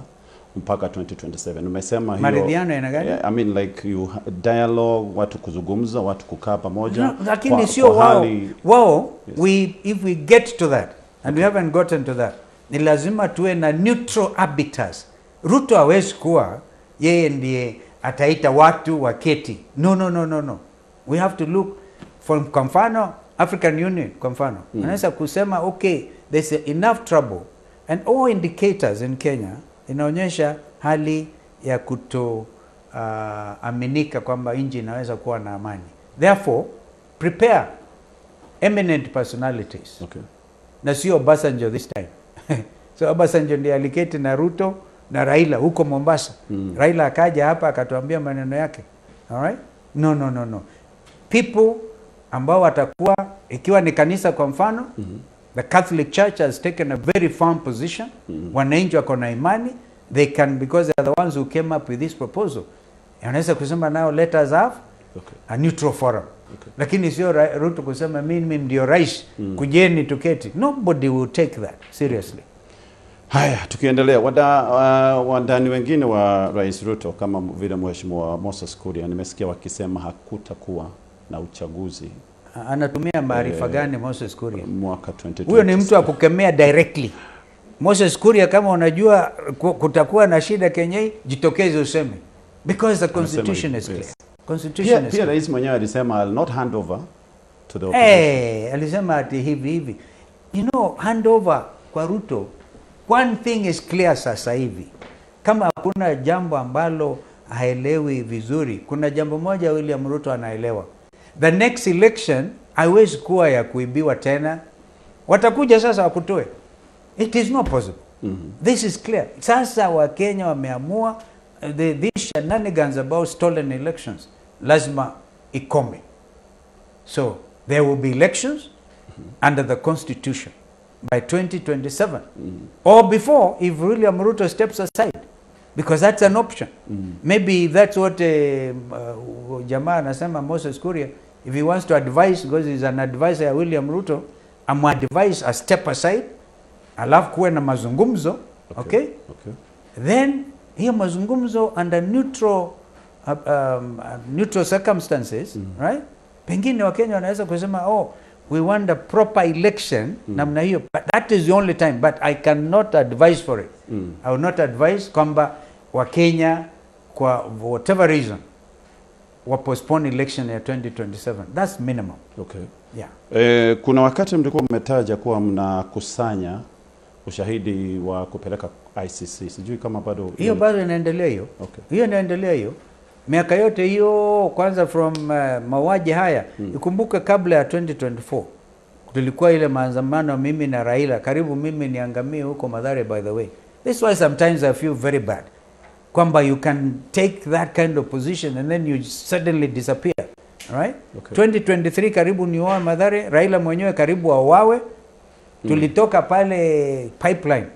B: mpaka 2027. Umesema hiyo
A: maridhiano ina gani?
B: I mean like dialogue, watu kuzungumza, watu kukaa pamoja.
A: Lakini sio wao. If we get to that, and we haven't gotten to that, ni lazima tuwe na neutral arbiters. Ruto hawezi kuwa yeye ndiye ataita watu waketi. No. We have to look from kwa mfano African Union kwa mfano. Anaweza kusema okay, there's enough trouble, and all indicators in Kenya inaonyesha hali ya kuto aminika kwamba nchi inaweza kuwa na amani. Therefore, prepare eminent personalities.
B: Okay. Na
A: sio Obasanjo this time. So Obasanjo ndiye aliketi na Ruto na Raila huko Mombasa. Raila akaja hapa akatuambia maneno yake. All right? No. People ambao watakuwa, ikiwa ni kanisa kwa mfano, the Catholic Church has taken a very firm position. Wananchi wako na imani, they can, because they are the ones who came up with this proposal. Wanaweza kusema now let us have a neutral forum. Lakini sio Ruto kusema mimi ndio rais, kujeni tuketi. Nobody will take that seriously.
B: Haya, tukiendelea, wandani wengine wa Rais Ruto kama vile Mheshimiwa Moses Kuria, nimesikia wakisema hakutakuwa na uchaguzi.
A: Anatumia maarifa gani Moses Kuria?
B: Mwaka 2020.
A: Huyo ni mtu akukemea directly. Moses Kuria, kama unajua kutakuwa na shida Kenya, jitokeze useme. Because the constitution is clear. Constitution is
B: clear. Rais mwenyewe alisema I'll not hand over to the opposition.
A: Alisema ati hivi. You know, hand over kwa Ruto, one thing is clear sasa hivi. Kama hakuna jambo ambalo haelewi vizuri, kuna jambo moja William Ruto anaelewa. The next election haiwezi kuwa ya kuibiwa tena. Watakuja sasa wakutoe. It is not possible. This is clear. Sasa Wakenya wameamua these shenanigans about stolen elections lazima ikome. So there will be elections under the constitution by 2027 or before if William Ruto steps aside. because that's an option. Maybe that's what jamaa anasema Moses Kuria, if he wants to advise, because he's an advisor ya William Ruto, advise a step aside, alafu kuwe na mazungumzo, okay? Then hiyo mazungumzo under neutral circumstances, right? Pengine Wakenya wanaweza kusema, oh, we want a proper election, namna hiyo, but that is the only time, but I cannot advise for it. I will not advise kwamba Wakenya kwa whatever reason wa postpone election ya 2027. That's minimum.
B: Okay.
A: Yeah.
B: Kuna wakati mlikuwa mmetaja kuwa mnakusanya ushahidi wa kupeleka ICC. Sijui kama bado
A: hiyo bado inaendelea hiyo.
B: Okay.
A: Hiyo inaendelea hiyo. Miaka yote hiyo kwanza from mauaji haya. Ikumbuke kabla ya 2024 tulikuwa ile maandamano mimi na Raila, karibu mimi niangamie huko Mathare by the way. This is why sometimes I feel very bad. Kwamba you can take that kind of position and then you suddenly disappear. Right? Okay. 2023 karibu niuawe Mathare, Raila mwenyewe karibu auawe. Tulitoka pale pipeline.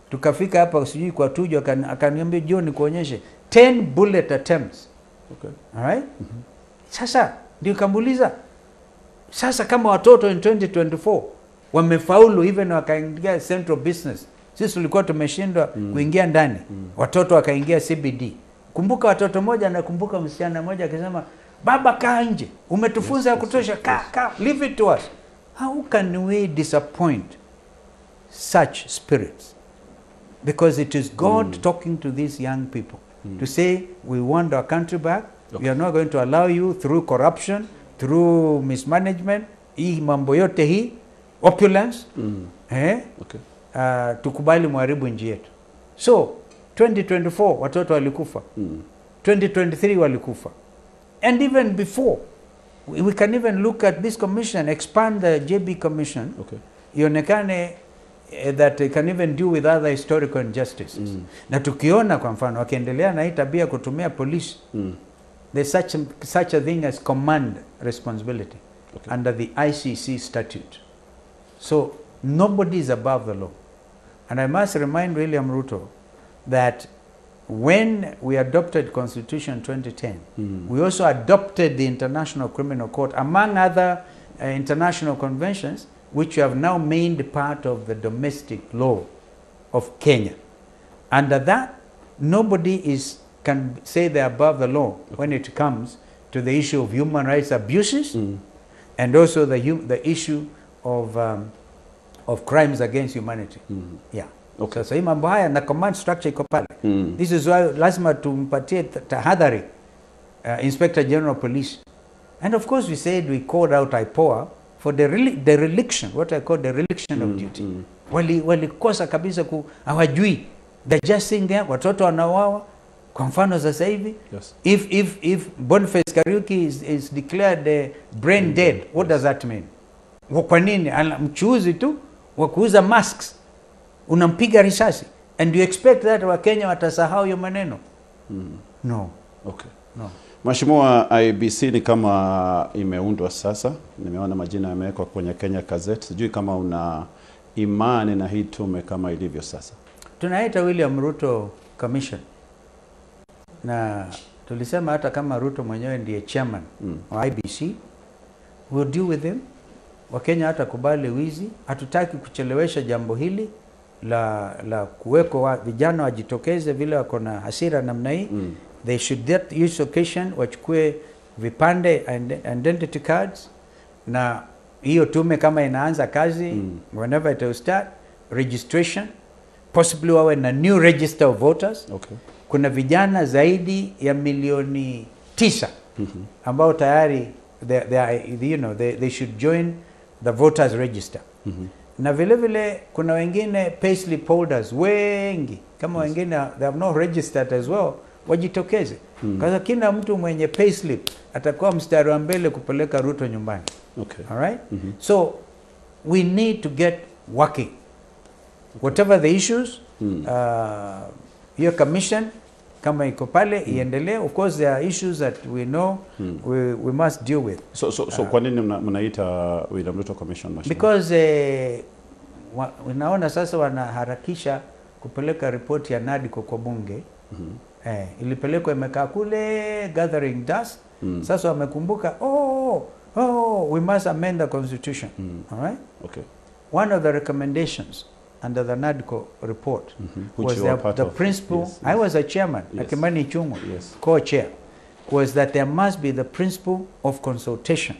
A: Tukafika hapa sijui kwa Tuju, akaniambia John kuonyeshe 10 bullet attempts.
B: Okay.
A: All right? Sasa ndio kamuuliza, sasa kama watoto in 2024 wamefaulu even wakaingia central business, sisi tulikuwa tumeshindwa kuingia ndani, watoto wakaingia CBD. Kumbuka watoto moja, na kumbuka msichana moja akisema, baba kaa nje, umetufunza ya kutosha, kaa, leave it to us. How can we disappoint such spirits? Because it is God talking to these young people to say, we want our country back. Okay. We are not going to allow you through corruption, through mismanagement, hii mambo yote hii, opulence,
B: okay.
A: Tukubali muharibu nchi yetu. So, 2024 watoto walikufa. 2023 walikufa. And even before, we can even look at this commission, expand the JB commission. Okay. Ionekane that it can even deal with other historical injustices. Na tukiona kwa mfano wakiendelea na hii tabia kutumia police, there's such a thing as command responsibility under the ICC statute. So nobody is above the law. And I must remind William Ruto that when we adopted Constitution 2010, we also adopted the International Criminal Court, among other international conventions, which have now made part of the domestic law of Kenya. Under that, nobody can say they're above the law when it comes to the issue of human rights abuses and also the issue of crimes against humanity. Yeah. Okay. So hii mambo haya na command structure iko pale. This is why lazima tumpatie tahadhari Inspector General Police. And of course we said we called out IPOA for the dereliction, what I call dereliction of duty. Walikosa kabisa hawajui. They're just sitting there, watoto wanauawa. Kwa mfano sasa hivi, if Boniface Kariuki is declared brain dead, what does that mean? Kwa nini? Mchuuzi tu wa kuuza masks unampiga risasi, and you expect that Wakenya watasahau hiyo maneno? No.
B: Okay.
A: No.
B: Mheshimiwa, IEBC ni kama imeundwa sasa. Nimeona majina yamewekwa kwenye Kenya Gazette. Sijui kama una imani na hii tume kama ilivyo sasa.
A: Tunaita William Ruto Commission. Na tulisema hata kama Ruto mwenyewe ndiye chairman wa IEBC, we'll deal with him. Wakenya hata kubali wizi. Hatutaki kuchelewesha jambo hili la kuweko vijana wajitokeze vile wako na hasira namna hii. They should use occasion, wachukue vipande identity cards, na hiyo tume kama inaanza kazi, whenever it will start, registration, possibly wawe na new register of voters.
B: Okay.
A: Kuna vijana zaidi ya milioni 9 ambao tayari they should join the voters register. Na vile vile kuna wengine payslip holders wengi kama wengine they have not registered as well, wajitokeze. Kwa kila mtu mwenye payslip atakuwa mstari wa mbele kupeleka Ruto nyumbani.
B: Okay.
A: All right? So we need to get working. Whatever the issues, your commission kama iko pale iendelee. Of course there are issues that we know we must deal with.
B: So kwa nini mnaita William Ruto Commission?
A: Because unaona sasa wanaharakisha kupeleka ripoti ya NADCO kwa bunge Ilipelekwa imekaa kule gathering dust. Sasa wamekumbuka, we must amend the constitution. All right?
B: Okay.
A: One of the recommendations under the NADCO report was the principle,
B: yes.
A: I was a chairman, Akimani Chungu, co-chair, was that there must be the principle of consultation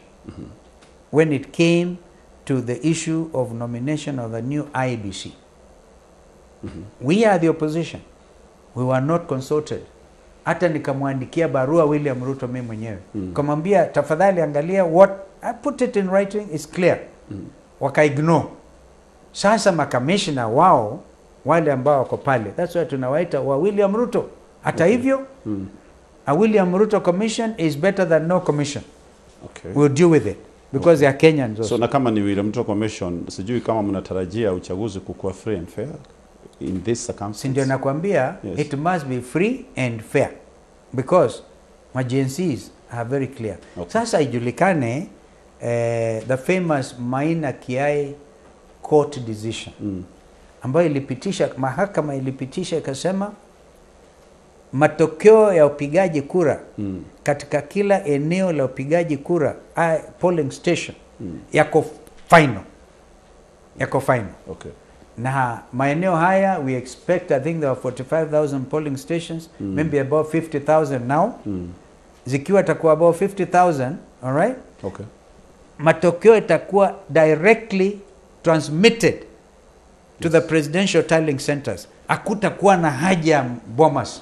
A: when it came to the issue of nomination of the new IEBC. We are the opposition. We were not consulted. Hata nikamwandikia barua William Ruto mimi mwenyewe. Kumwambia tafadhali angalia what I put it in writing is clear. Waka-ignore. Sasa makamishna wao wale ambao wako pale, that's why tunawaita wa William Ruto. Hata hivyo a William Ruto commission is better than no commission.
B: Okay.
A: We'll deal with it because they are Kenyans also.
B: So na kama ni William Ruto commission, sijui kama mnatarajia uchaguzi kukuwa free and fair in this circumstance.
A: Ndio nakwambia, it must be free and fair because my agencies are very clear.
B: Okay.
A: Sasa ijulikane the famous Maina Kiai court decision ambayo ilipitisha, mahakama ilipitisha ikasema matokeo ya upigaji kura katika kila eneo la upigaji kura polling station yako final.
B: Okay.
A: Na maeneo haya we expect, I think there are 45,000 polling stations, maybe about 50,000 now. Zikiwa takuwa about 50,000, all right?
B: Okay.
A: Matokeo itakuwa directly transmitted to the presidential tallying centers. Hakutakuwa na haja Bomas.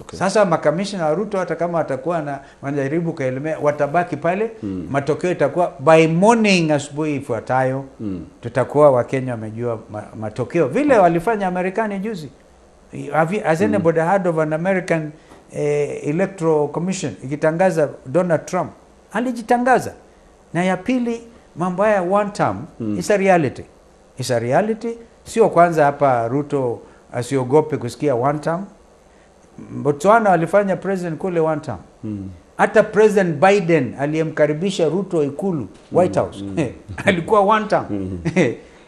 B: Okay.
A: Sasa makamishna wa Ruto hata kama watakuwa na wanajaribu kaelemea, watabaki pale. Matokeo itakuwa by morning, asubuhi ifuatayo tutakuwa Wakenya wamejua matokeo vile walifanya Amerikani juzi. Has anybody heard of an American electoral commission ikitangaza Donald Trump? Alijitangaza. Na ya pili, mambo ya one term is a reality. It's a reality. Sio kwanza hapa Ruto asiogope kusikia one term. Botswana walifanya president kule one term. Hata President Biden aliyemkaribisha Ruto Ikulu, White House, alikuwa one term.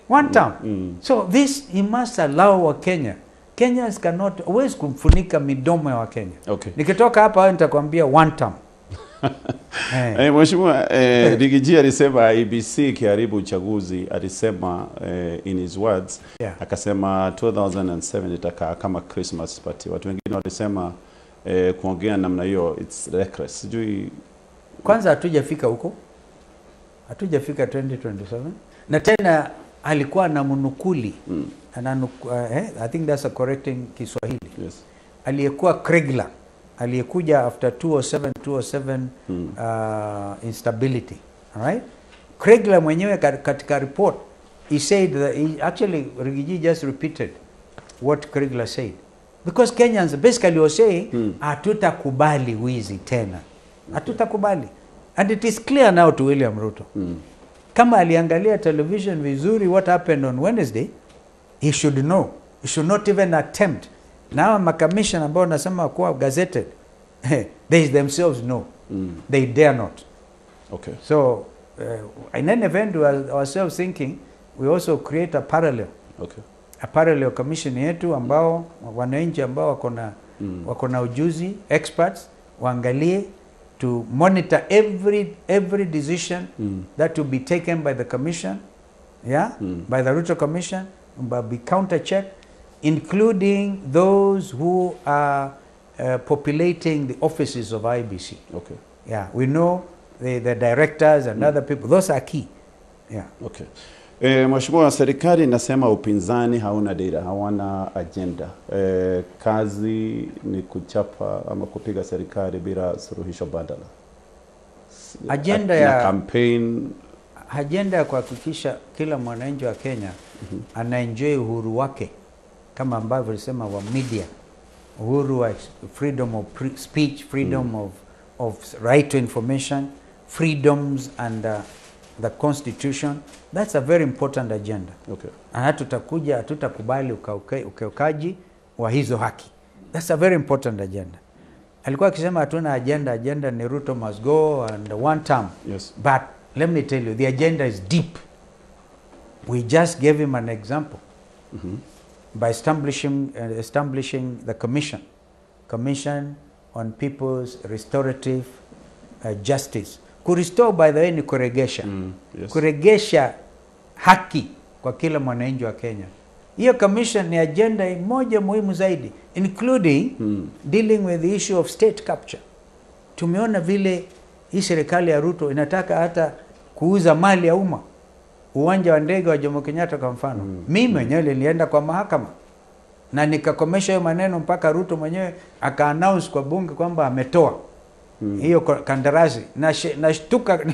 A: One term. So this, he must allow wa Kenya. Kenyans cannot always kumfunika midomo ya wa Kenya.
B: Okay.
A: Nikitoka hapa nitakwambia one term.
B: Mheshimiwa, Rigiji alisema IEBC kiharibu uchaguzi, alisema in his words, akasema 2007 itakaa kama Christmas party. Watu wengine walisema kuongea namna hiyo it's reckless. Sijui
A: kwanza hatujafika huko. Hatujafika 2027. Na tena alikuwa na munukuli. I think that's a correcting Kiswahili.
B: Yes.
A: Aliyekuwa Kregler, aliyekuja after 2007 instability, all right? Kregler mwenyewe katika report, he said that actually Rigiji just repeated what Kregler said, because Kenyans basically were saying hatutakubali wizi tena, hatutakubali. And it is clear now to William Ruto. Kama aliangalia television vizuri what happened on Wednesday, he should know. He should not even attempt. Now makamishna ambao nasema kuwa gazetted, they themselves know. They dare not.
B: Okay.
A: So in any event, we are ourselves thinking we also create a parallel.
B: Okay.
A: A parallel commission yetu ambao wananchi ambao wako na ujuzi, experts, waangalie to monitor every decision that will be taken by the commission, by the Ruto Commission, but be counter-checked, including those who are populating the offices of IEBC.
B: Okay.
A: Yeah, we know the directors and other people. Those are key. Yeah.
B: Okay. Mheshimiwa, serikali inasema upinzani hauna dira, hawana agenda. Kazi ni kuchapa ama kupiga serikali bila suluhisho badala.
A: Agenda ya
B: campaign,
A: agenda ya kuhakikisha kila mwananchi wa Kenya anaenjoy uhuru wake, kama ambavyo alisema wa media, uhuru wa freedom of speech, freedom of right to information, freedoms under the constitution. That's a very important agenda.
B: Okay.
A: Na hatutakubali ukiukaji wa hizo haki. That's a very important agenda. Alikuwa akisema hatuna agenda ni Ruto must go and one term.
B: Yes.
A: But let me tell you, the agenda is deep. We just gave him an example. by establishing the commission on people's restorative justice. Kurestore, by the way, ni kuregesha.
B: Yes.
A: Kuregesha haki kwa kila mwananchi wa Kenya. Hiyo commission ni agenda moja muhimu zaidi, including dealing with the issue of state capture. Tumeona vile hii serikali ya Ruto inataka hata kuuza mali ya umma. Uwanja wa ndege wa Jomo Kenyatta kwa mfano. Mimi mwenyewe nilienda kwa mahakama na nikakomesha hiyo maneno mpaka Ruto mwenyewe aka-announce kwa bunge kwamba ametoa hiyo kandarasi. Nashtuka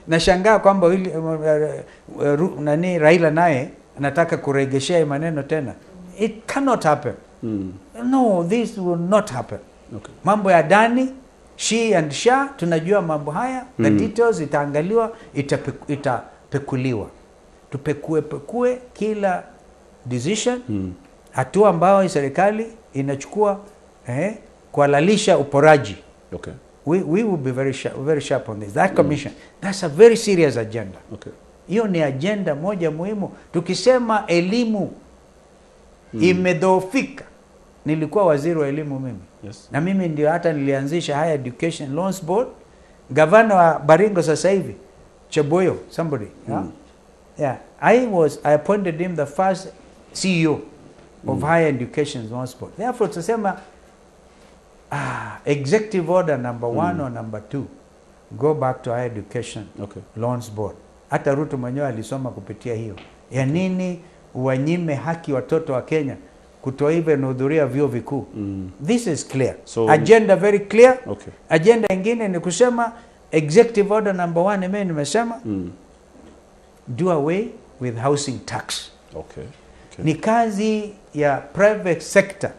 A: nashangaa kwamba Raila naye anataka kuregeshea hiyo maneno tena. It cannot happen. No, this will not happen.
B: Okay.
A: Mambo ya ndani, she and sha, tunajua mambo haya, the details itaangaliwa, itapekuliwa. Tupekue kila decision, hatua ambayo serikali inachukua kuhalalisha uporaji.
B: Okay.
A: We will be very sharp on this. That commission, that's a very serious agenda.
B: Okay.
A: Hiyo ni agenda moja muhimu. Tukisema elimu imedhoofika, nilikuwa waziri wa elimu mimi.
B: Yes.
A: Na mimi ndio hata nilianzisha Higher Education Loans Board. Gavana wa Baringo sasa hivi, Cheboyo, somebody. Yeah. I appointed him the first CEO of Higher Education Loans Board. Therefore, tusema executive order number 1 or number 2, go back to Higher Education Loans Board. Hata Ruto mwenyewe alisoma kupitia hiyo. Ya nini uwanyime haki watoto wa Kenya kutoive na hudhuria vyuo vikuu? This is clear. So, agenda very clear.
B: Okay.
A: Agenda ingine ni kusema executive order number 1 mimi nimesema do away with housing tax.
B: Okay.
A: Ni kazi ya private sector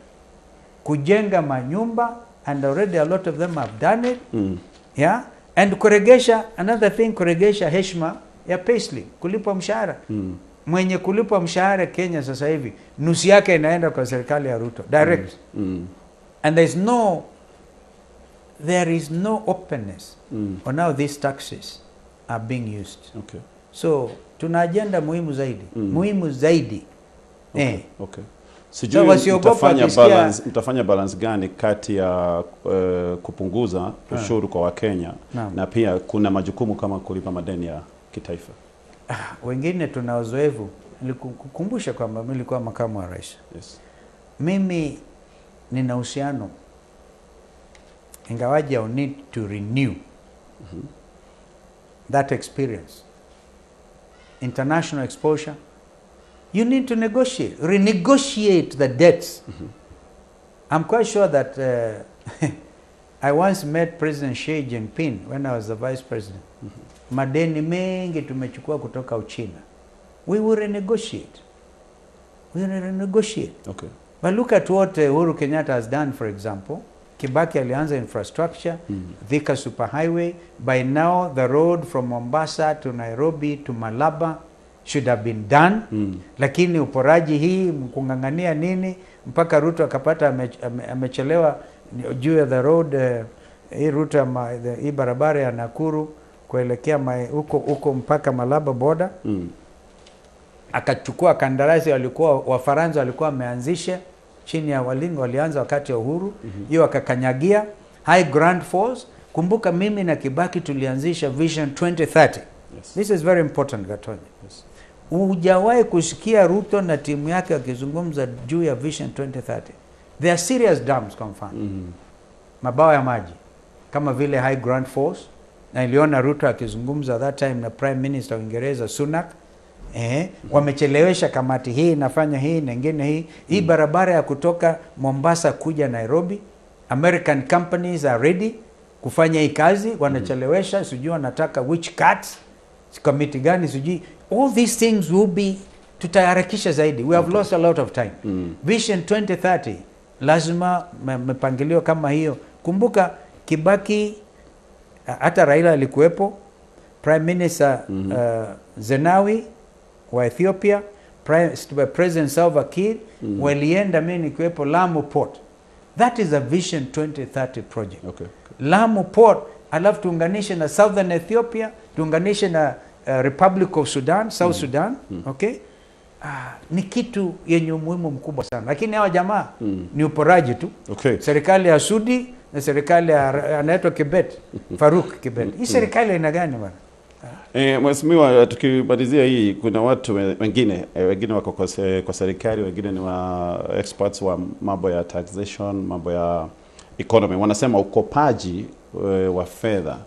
A: kujenga manyumba, and already a lot of them have done it. Yeah, and kuregesha, another thing, kuregesha heshima ya payslip, kulipwa mshahara. Mwenye kulipwa mshahara Kenya sasa hivi nusu yake inaenda kwa serikali ya Ruto direct. And there is no openness on how these taxes are being used.
B: Okay.
A: So tuna agenda muhimu zaidi.
B: Okay. Sijui mtafanya balance gani kati ya kupunguza ushuru kwa Wakenya na pia kuna majukumu kama kulipa madeni ya kitaifa.
A: Wengine tuna uzoefu. Nilikukumbusha kwamba mimi nilikuwa makamu wa rais.
B: Yes.
A: Mimi nina uhusiano, ingawaje I need to renew that experience. International exposure. You need to renegotiate the debts. I'm quite sure that I once met President Xi Jinping when I was the vice president. Madeni mengi tumechukua kutoka Uchina. We will renegotiate.
B: Okay.
A: But look at what Uhuru Kenyatta has done, for example. Kibaki alianza infrastructure, Thika Superhighway. By now, the road from Mombasa to Nairobi to Malaba should have been done. Lakini uporaji hii, mkungangania nini, mpaka Ruto akapata amechelewa juu ya the road, hii route ya hii barabara ya Nakuru kuelekea huko mpaka Malaba border. Akachukua kandarasi walikuwa Wafaransa walikuwa wameanzisha chini ya Walingo, walianza wakati wa Uhuru. Hiyo akakanyagia High Grand Falls. Kumbuka mimi na Kibaki tulianzisha Vision 2030. Yes. This is very important, Gatonye.
B: Yes.
A: Hujawahi kusikia Ruto na timu yake wakizungumza juu ya Vision 2030. There are serious dams kwa mfano. Mabao ya maji kama vile High Grand Falls, na iliona Ruto akizungumza that time na Prime Minister wa Uingereza Sunak. Wamechelewesha kamati hii nafanya hii na nyingine hii barabara ya kutoka Mombasa kuja Nairobi. American companies are ready kufanya hii kazi, wanachelewesha, sijui wanataka which cuts, committee gani sijui. All these things will be, tutaharakisha zaidi. We have lost a lot of time. Vision 2030 lazima mpangilio kama hiyo. Kumbuka Kibaki, hata Raila alikuwepo, Prime Minister Zenawi wa Ethiopia, President Salva Kiir, walienda mimi nikiwepo Lamu Port. That is a Vision 2030 project.
B: Okay.
A: Lamu Port, alafu tuunganishe na Southern Ethiopia, tuunganishe na Republic of Sudan, South Sudan, okay? ni kitu yenye umuhimu mkubwa sana, lakini hawa jamaa ni uporaji tu. Serikali ya Sudi na serikali anaitwa Kibet Faruk Kibet. Hii serikali ina gani bwana?
B: Mheshimiwa, tukimalizia hii, kuna watu wengine wako kwa serikali, wengine ni wa experts wa mambo ya taxation, mambo ya economy. Wanasema ukopaji wa fedha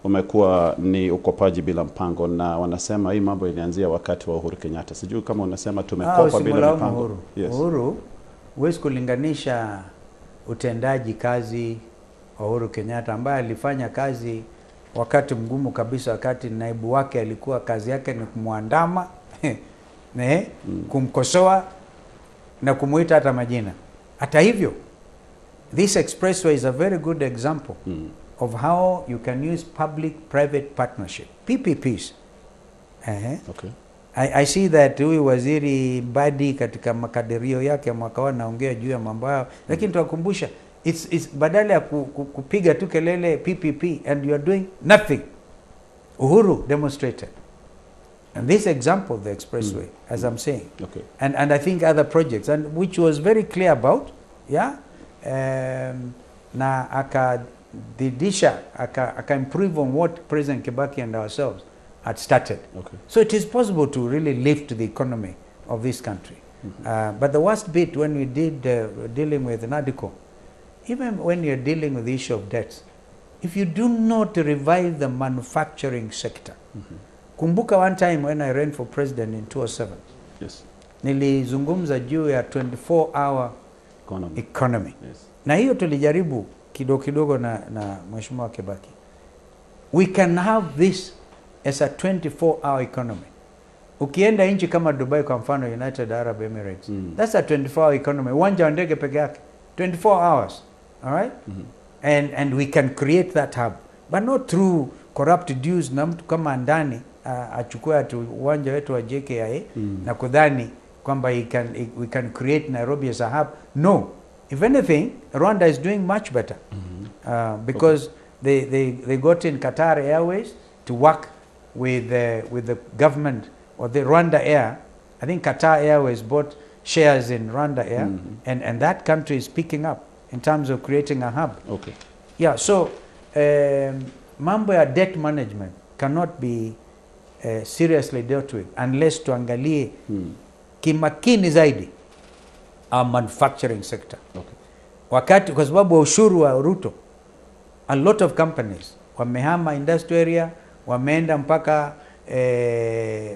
B: umekuwa ni ukopaji bila mpango, na wanasema hii mambo ilianzia wakati wa Uhuru Kenyatta. Sijui kama unasema tumekopa bila mpango.
A: Uhuru, huwezi kulinganisha utendaji kazi wa Uhuru Kenyatta ambaye alifanya kazi wakati mgumu kabisa, wakati naibu wake alikuwa kazi yake ni kumwandama kumkosoa na kumuita hata majina. Hata hivyo, this expressway is a very good example of how you can use public-private partnership, PPPs. I see that huyu waziri Badi katika makadirio yake mwaka naongea juu ya mambo hayo, lakini tuwakumbusha it's badala ya kupiga tu kelele PPP and you are doing nothing. Uhuru demonstrated, and this example of the expressway, as I'm saying, and I think other projects, and which was very clear about, na akadidisha aka improve on what President Kibaki and ourselves had started. So it is possible to really lift the economy of this country. But the worst bit when we did dealing with NADCO, even when you're dealing with the issue of debts, if you do not revive the manufacturing sector. Kumbuka one time when I ran for president in 2007. Nilizungumza juu ya 24-hour economy. Na hiyo tulijaribu kidogo na Mheshimiwa Kibaki. We can have this as a 24-hour economy. Ukienda nchi kama Dubai kwa mfano, United Arab Emirates, that's a 24-hour economy. Uwanja wa ndege peke yake 24 hours. All right? And we can create that hub, but not through corrupt dues na mtu kama ndani achukue atu uwanja wetu wa JKIA na kudhani kwamba we can create Nairobi as a hub. No. If anything, Rwanda is doing much better because they got in Qatar Airways to work with the government or the Rwanda Air. I think Qatar Airways bought shares in Rwanda Air, and that country is picking up in terms of creating a hub. So mambo ya debt management cannot be seriously dealt with unless tuangalie kimakini zaidi our manufacturing sector. Wakati kwa sababu wa ushuru wa Ruto, a lot of companies wamehama industrial area, wameenda mpaka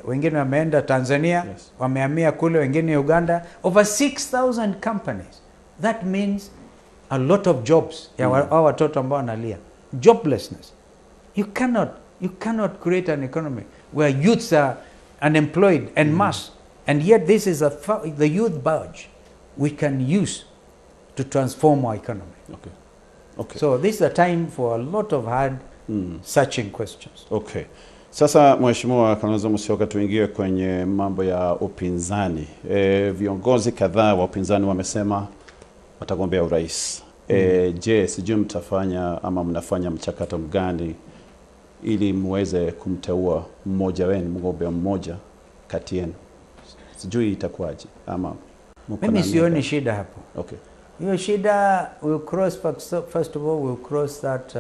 A: wengine wameenda Tanzania, wamehamia kule, wengine Uganda. Over 6,000 companies. That means a lot of jobs ya watoto ambao wanalia. Joblessness. You cannot create an economy where youths are unemployed en masse, and yet this is the youth budget we can use to transform our economy. So this is a time for a lot of hard searching questions.
B: Sasa Mheshimiwa Kalonzo Musyoka, tuingie kwenye mambo ya upinzani. Viongozi kadhaa wa upinzani wamesema watagombea urais. Je, sijui mtafanya ama mnafanya mchakato mgani ili muweze kumteua mmoja wenu, mgombea mmoja kati yenu? Sijui itakuwaje ama
A: mimi sioni shida hapo. Hiyo shida will cross, first of all we'll cross that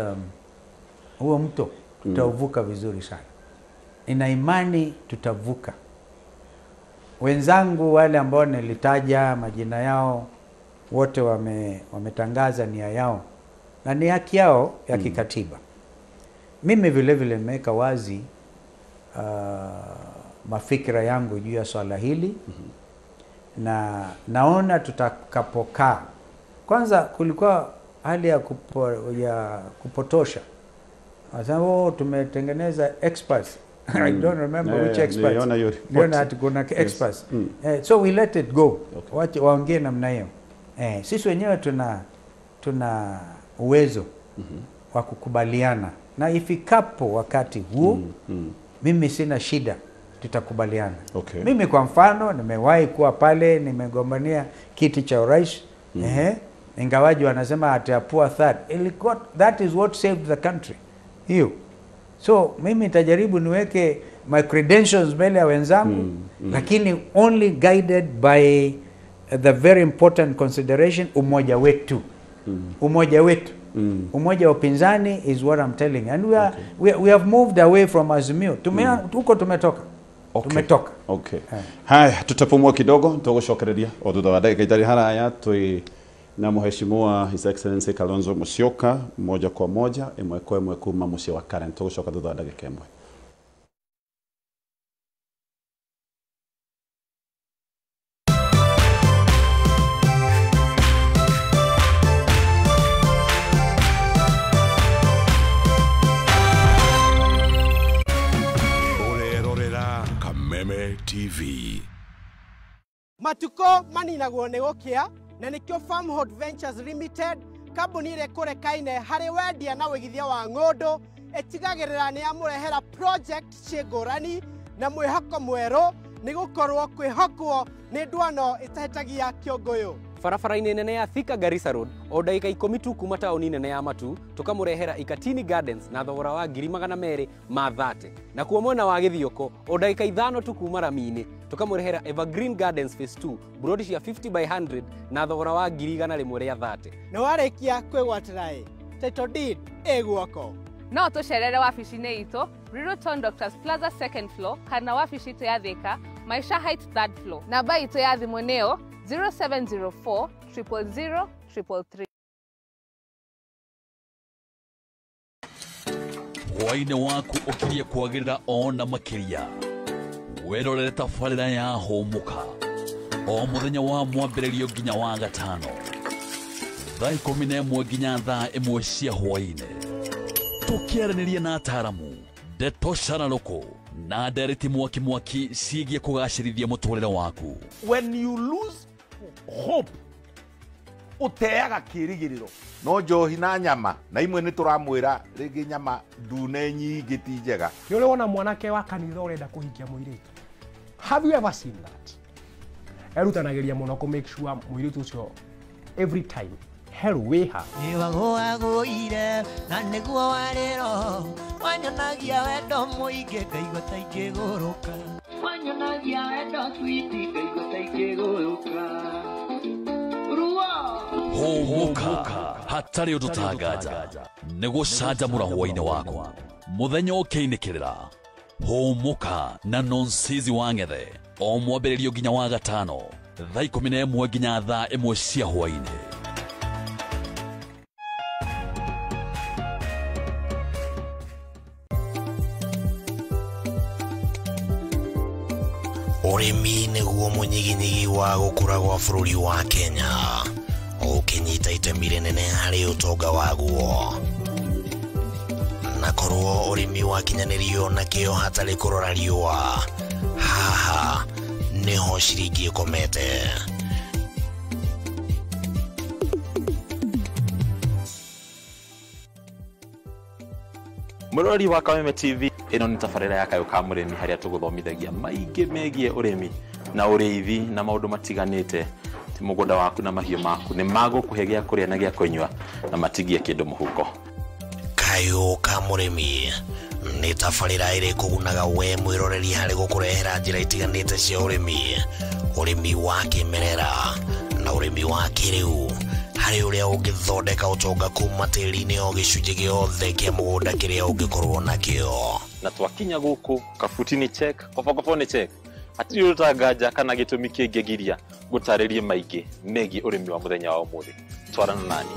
A: huo mto tutavuka vizuri sana. Ina imani tutavuka. Wenzangu wale ambao nilitaja majina yao wote wametangaza nia yao na ni haki yao ya kikatiba. Mimi vile vile nimeweka wazi mafikira yangu juu ya swala hili. Na naona tutakapokaa, kwanza kulikuwa hali ya kupotosha. Sababu tumetengeneza experts. I don't remember which experts. Kuna experts. So we let it go. Waongee namna hiyo. Sisi wenyewe tuna uwezo wa kukubaliana, na ifikapo wakati huo mimi sina shida, tutakubaliana. Mimi kwa mfano nimewahi kuwa pale, nimegombania kiti cha urais. Ingawaji wanasema atapua third. That is what saved the country. Hiyo. So mimi nitajaribu niweke my credentials mbele ya wenzangu, lakini only guided by the very important consideration, umoja wetu. Umoja wetu. Umoja wa upinzani is what I'm telling you. And we have moved away from Azimio. Huko tumetoka. Tumetoka.
B: Okay. Haya, tutapumua kidogo, tugushokereria o thutha wa dakika itari haraya twi na mheshimiwa His Excellency Kalonzo Musyoka moja kwa moja imwe kwa imwe kuma mucie wa Karen. Tugushoka thutha wa dakika imwe.
C: TV.
D: Matuko maninagwo nĩ gũkĩa na nĩkĩo Farmhold Ventures Limited kambuni ĩrĩa kũrekaine harĩ wendia na wĩigithia wa ng'ũndũ ĩtigagĩrĩra nĩ yamũrehera project ciĩngũrani na mwĩhoko mwerũ nĩ gũkorwo kwĩhokwo nĩ ndwano ĩtahĩtagia kĩũngũyũ.
E: Barabara-inĩ nene ya Thika Garissa Road o ndagĩka 10 tu kuma taũni nene ya Matu tũkamũrehera Ikatini Gardens na thogora wa 230,000 na kuo mwena wa Gĩthioko o ndagĩka 5 tu kuma Rami-inĩ tũkamũrehera Evergreen Gardens Phase 2 brodi cia 50/100 na thogora wa 130,000.
D: Na warĩkia kwĩgwatĩra title deed ĩguoko.
F: No tũcerere wabici-inĩ itũ Riruton Doctors Plaza 2nd floor kana wabici itũ ya Thika Maisha Heights 3rd floor. Namba itũ ya thimũ nĩyo 0704 000 333.
C: Hwainĩ waku ũkirie kwagĩrĩra ona makĩria werorere tabarĩra ya Hũmũka o mũthenya wa mwambĩrĩrio nginya wa gatano thaa 11 nginya thaa 1 cia hwainĩ tũkĩaranĩria na ataramu Ndeto Shanaloko na Dereti Mwaki ciĩgiĩ kũgacĩrithia mũtũrĩre waku.
G: When you lose hope uteaga kĩrigĩrĩro no njohi na nyama na imwe nĩ tũramwĩra rĩngĩ nyama ndune nyingĩ ti njega.
H: Nĩ ũrĩ wona mwanake wa kanitha ũrenda kũhikia mũirĩtu? Have you ever seen that? Erutanagĩria mũno kũ make sure mũirĩtu ũcio every time hell wĩha
I: nĩwagũagũire na nĩguo warĩro wanyonagia wendo mũingĩ ngaigua ta ingĩgũrũka wanyonagia wendo switi ngaigua ta ingĩgũrũka
C: Hũmũka hatarĩ ũtũtangaja nĩ gũcanjamũra hwainĩ waku mũthenya ũkĩinĩkĩrĩra Hũmũka na Nonsizi wa Ng'ethe o mwambĩrĩrio nginya wa gatano thaa 11 nginya thaa 1 cia hwainĩ.
I: Ũrĩmi nĩguo mũnyiginyigi wa gũkũra gwa bũrũri wa Kenya ũkĩnyita itemi rĩnene harĩ ũtonga waguo na korwo ũrĩmi wakinyanĩrio na kĩo hatarĩ kũrora riũa haha nĩho ciringi ĩkomete.
J: Mũrori wa Kameme TV ĩno nĩ tabarĩra ya Kayũ ka mũrĩmi harĩa tũgũthomithagia maingĩ megiĩ ũrĩmi na ũrĩithi na maũndũ matiganĩte. Ti mũgũnda waku na mahiũ maku nĩ magũkũhe gĩa kũrĩa na gĩa kũnyua na matigie kĩndũ mũhuko.
I: Kayũ ka mũrĩmi nĩ tabarĩra ĩrĩ kũgunaga we mwĩroreri harĩ gũkũrehera njĩra itiganĩte cia ũrĩmi wa kĩmerera na ũrĩmi wa kĩrĩu harĩ ũrĩa ũngĩthondeka ũtonga kuma tĩri-inĩ o gĩcunjĩ gĩothe kĩa mũgũnda kĩrĩa ũngĩkorwo nakĩo.
J: Na twakinya gũkũ kabuti nĩ check, kobokobo nĩ check. Hatirĩ ũtangaja kana gĩtũmi kĩngĩgiria gũtarĩrie maingĩ megiĩ ũrĩmi wa mũthenya wa ũmũthĩ. Twarana nani.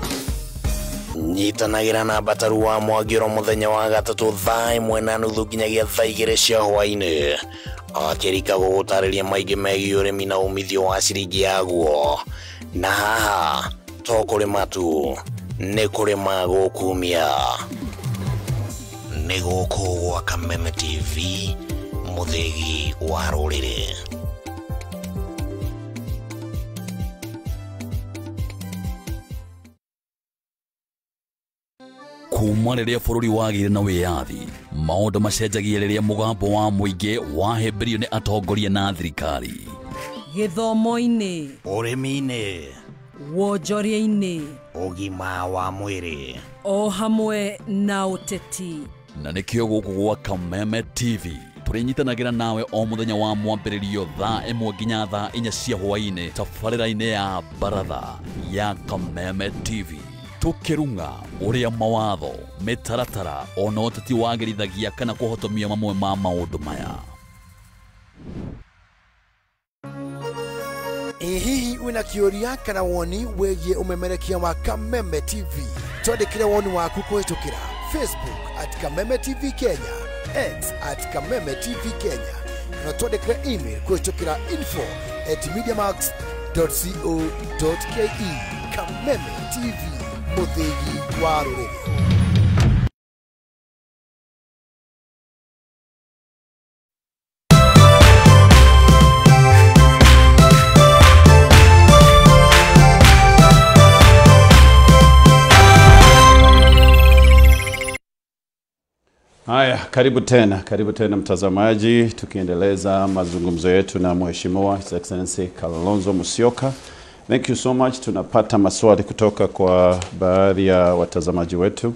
I: Nyitanagĩra na Bataru wa Mwagĩro mũthenya wa gatatũ thaa 1:30 nginyagia thaa 2 cia hwainĩ akĩrika gũgũtarĩria maingĩ megiĩ ũrĩmi na umithio wa ciringi yaguo. Na haha to kũrĩma tu nĩ kũrĩma gũkumia. Nĩ gũkũ gwa Kameme TV mũthĩgi wa rũrĩrĩ.
C: Kuma rĩrĩa bũrũri wagĩire na wĩyathi maũndũ macenjagia rĩrĩa mũgambo wa mũingĩ wahĩmbĩrio nĩ atongoria na thirikari.
K: Gĩthomo-inĩ,
I: ũrĩmi-inĩ,
K: wonjoria-inĩ,
I: ũgima wa mwĩrĩ,
K: o hamwe na ũteti.
C: Na nĩkĩo gũkũ gwa Kameme TV tũrĩ tũrĩnyitanagĩra nawe o mũthenya wa mwambĩrĩrio thaa 1 nginya thaa 4 cia hwaĩ-inĩ tabarĩra-inĩ ya Baratha ya Kameme TV, tũkĩrung'a ũrĩa mawatho, mĩtaratara ona ũteti wagĩrithagia kana kũhotomia mamwe ma maũndũ maya.
L: Hihi wina kĩũria kana woni wĩgiĩ umemerekia wa Kameme TV? Twandĩkĩre woni waku kũhĩtũkĩra Facebook @Kameme TV Kenya, X @Kameme TV Kenya, na twandĩkĩre email kũhĩtũkĩra info@mediamax.co.ke. Kameme TV, mũthĩgi wa rũrĩrĩ.
B: Haya, karibu tena mtazamaji, tukiendeleza mazungumzo yetu na Mheshimiwa His Excellency Kalonzo Musyoka. Thank you so much. Tunapata maswali kutoka kwa baadhi ya watazamaji wetu.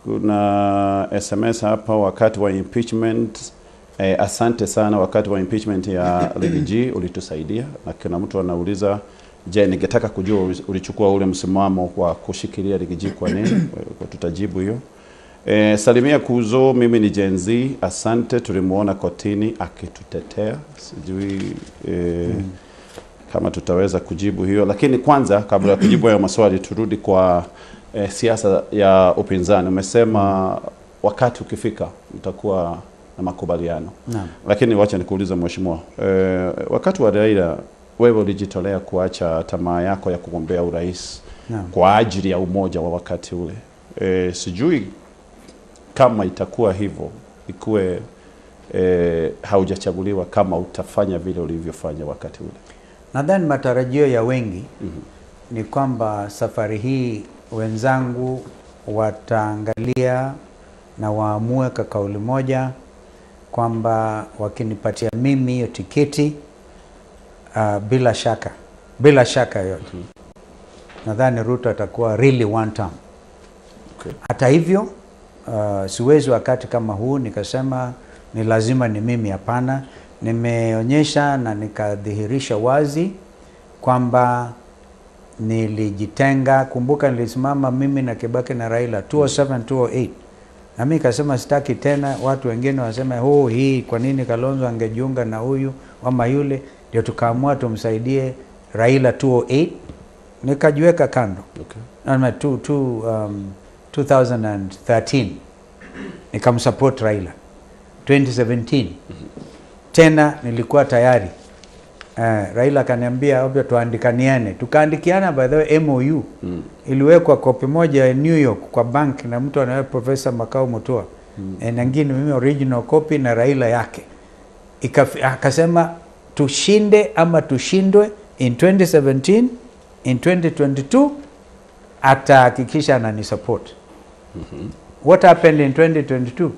B: Kuna SMS hapa wakati wa impeachment. Asante sana, wakati wa impeachment ya Lady G ulitusaidia. Na kuna mtu anauliza, je, ningetaka kujua ulichukua ule msimamo wa kushikilia Lady G kwa nini? Tutajibu hiyo. Salimia Kuzo, mimi ni Gen Z, asante, tulimuona kotini akitutetea. Sijui kama tutaweza kujibu hiyo, lakini kwanza kabla ya kujibu hayo maswali turudi kwa siasa ya upinzani. Umesema wakati ukifika mtakuwa na makubaliano. Naam. Lakini wacha nikuulize Mheshimiwa, wakati wa Raila wewe ulijitolea kuacha tamaa yako ya kugombea urais kwa ajili ya umoja wa wakati ule. Sijui kama itakuwa hivyo, ikuwe haujachaguliwa, kama utafanya vile ulivyofanya wakati ule.
A: Nadhani matarajio ya wengi ni kwamba safari hii wenzangu wataangalia na waamue kwa kauli moja kwamba wakinipatia mimi hiyo tiketi bila shaka yote. Nadhani Ruto atakuwa really one term. Okay. Hata hivyo siwezi wakati kama huu nikasema ni lazima ni mimi, hapana. Nimeonyesha na nikadhihirisha wazi kwamba nilijitenga. Kumbuka nilisimama mimi na Kibaki na Raila 2007 2008. Na mimi kasema sitaki tena. Watu wengine wasema hii kwa nini Kalonzo angejiunga na huyu ama yule, ndio tukaamua tumsaidie Raila 2008. Nikajiweka kando. Okay. Na 2013 nikamsupport Raila. 2017 tena nilikuwa tayari. Raila akaniambia obvio tuandikaniane. Tukaandikiana, by the way MOU. Iliwekwa kopi moja New York kwa bank na mtu anaye Professor Makau Mutua. Na ngine mimi original copy na Raila yake. Akasema tushinde ama tushindwe in 2017, in 2022 atahakikisha anani support. What happened in 2022?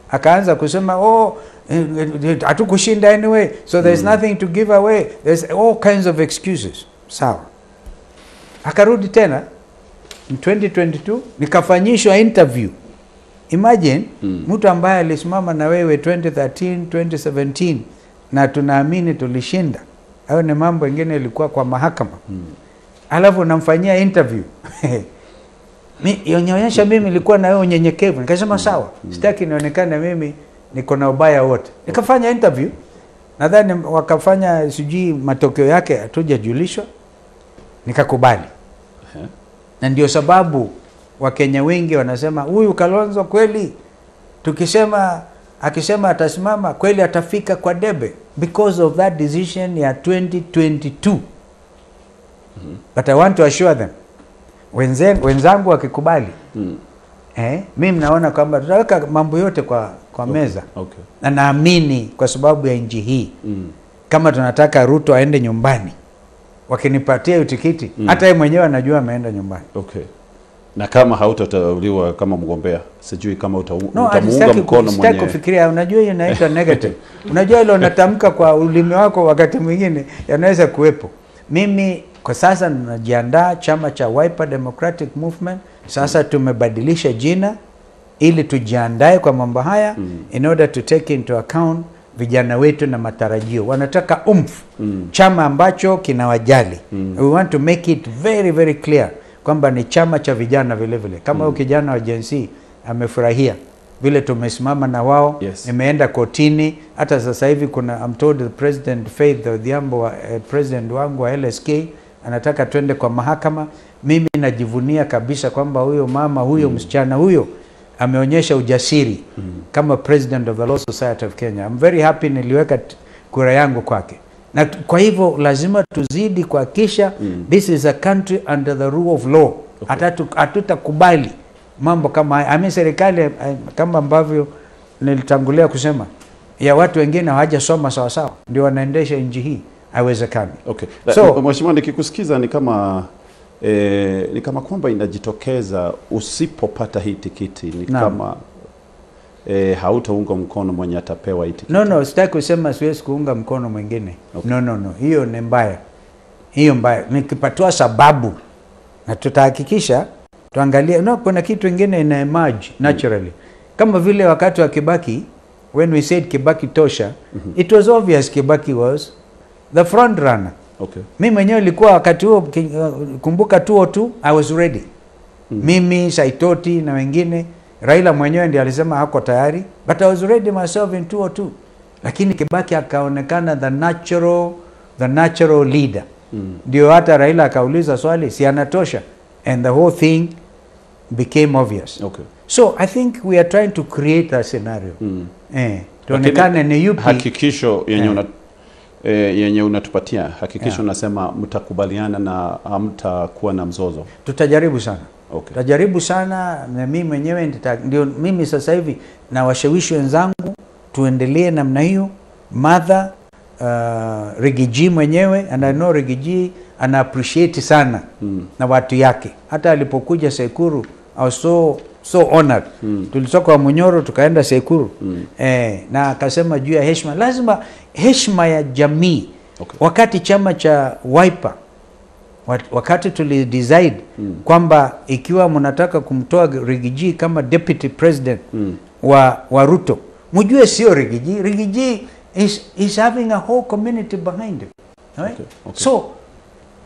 A: Akaanza kusema hatukushinda anyway, so there's nothing to give away. There's all kinds of excuses. Sawa. Akarudi tena in 2022 nikafanyishwa interview. Imagine mtu ambaye alisimama na wewe 2013, 2017 na tunaamini tulishinda. Hayo ni mambo mengine ilikuwa kwa mahakama. Alafu namfanyia interview. Yonyesha mimi nilikuwa na wewe unyenyekevu. Nikasema sawa, sitaki nionekane mimi niko na ubaya wote. Nikafanya interview. Nadhani wakafanya sijui matokeo yake hatujajulishwa. Nikakubali. Na ndio sababu Wakenya wengi wanasema huyu Kalonzo kweli akisema atasimama kweli atafika kwa debe, because of that decision ya 2022. But I want to assure them, wenzangu wakikubali, mimi naona kwamba tutaweka mambo yote kwa meza.
B: Okay.
A: Na naamini kwa sababu ya nchi hii, kama tunataka Ruto aende nyumbani, wakinipatia hiyo tikiti, hata yeye mwenyewe anajua ameenda nyumbani.
B: Okay. Na kama hautateuliwa kama mgombea, sijui kama utamuunga mkono mwenyewe.
A: Sitaki kufikiria, unajua hiyo inaitwa negative. Unajua ile unatamka kwa ulimi wako wakati mwingine yanaweza kuwepo. Mimi kwa sasa ninajiandaa chama cha Wiper Democratic Movement. Sasa tumebadilisha jina, ili tujiandae kwa mambo haya in order to take into account vijana wetu na matarajio. Wanataka chama ambacho kinawajali. We want to make it very very clear kwamba ni chama cha vijana vile vile. Kama kijana wa Gen Z amefurahia vile tumesimama na wao, nimeenda kotini, hata sasa hivi kuna I'm told the President Faith Odhiambo, president wangu wa LSK anataka twende kwa mahakama. Mimi najivunia kabisa kwamba huyo mama huyo msichana huyo ameonyesha ujasiri kama president of the Law Society of Kenya. I'm very happy niliweka kura yangu kwake. Na kwa hivyo lazima tuzidi kuhakikisha this is a country under the rule of law. Hatutakubali mambo kama haya. Serikali kama ambavyo nilitangulia kusema ya watu wengine hawajasoma sawa sawa ndio wanaendesha nchi hii, haiwezekani.
B: Okay. So mheshimiwa, nikikusikiza ni kama kwamba inajitokeza usipopata hii tikiti ni kama hautaunga mkono mwenye atapewa hii tikiti.
A: No, sitaki kusema siwezi kuunga mkono mwingine. Okay. No. Hiyo ni mbaya. Hiyo mbaya. Nikipatiwa sababu na tutahakikisha tuangalie kuna kitu kingine ina emerge naturally. Kama vile wakati wa Kibaki, when we said Kibaki tosha, it was obvious Kibaki was the front runner.
B: Okay.
A: Mimi mwenyewe nilikuwa wakati huo, kumbuka 202 I was ready. Mimi, Saitoti na wengine, Raila mwenyewe ndiye alisema hako tayari, but I was ready myself in 202. Lakini Kibaki akaonekana the natural leader. Ndio hata Raila akauliza swali, si anatosha? And the whole thing became obvious.
B: Okay.
A: So I think we are trying to create a scenario. Tuonekane ni yupi
B: hakikisho yenye unatupatia, hakikisho nasema mtakubaliana na hamtakuwa na mzozo.
A: Tutajaribu sana.
B: Okay.
A: Tutajaribu sana, na mimi mwenyewe ndio mimi sasa hivi na washawishi wenzangu tuendelee namna hiyo. Mother Rigiji mwenyewe, and I know Rigiji ana appreciate sana na watu yake. Hata alipokuja Sekuru I was so honored. Tulitoka wa Munyoro tukaenda Sekuru. Na akasema juu ya heshima, lazima heshima ya jamii.
B: Okay.
A: Wakati chama cha Wiper wakati tulidecide kwamba ikiwa mnataka kumtoa Rigiji kama deputy president wa Ruto, mjue sio Rigiji. Rigiji is having a whole community behind him. Right? Okay. So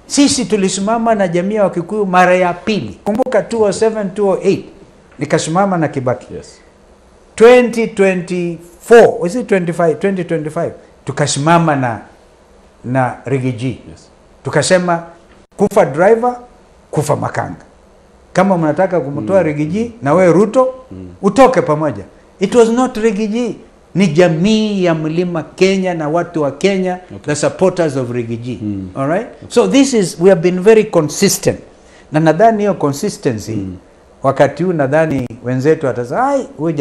A: sisi tulisimama na jamii ya Wakikuyu mara ya pili. Kumbuka 207 208 nikasimama na Kibaki.
B: Yes.
A: 2024 was it 2025 tukasimama na Rigiji.
B: Yes.
A: Tukasema kufa driver, kufa makanga. Kama mnataka kumtoa Rigiji na we Ruto, utoke pamoja. It was not Rigiji, ni jamii ya Mlima Kenya na watu wa Kenya, the supporters of Rigiji. All right? So we have been very consistent. Na nadhani hiyo consistency wakati huu nadhani wenzetu watasema huyu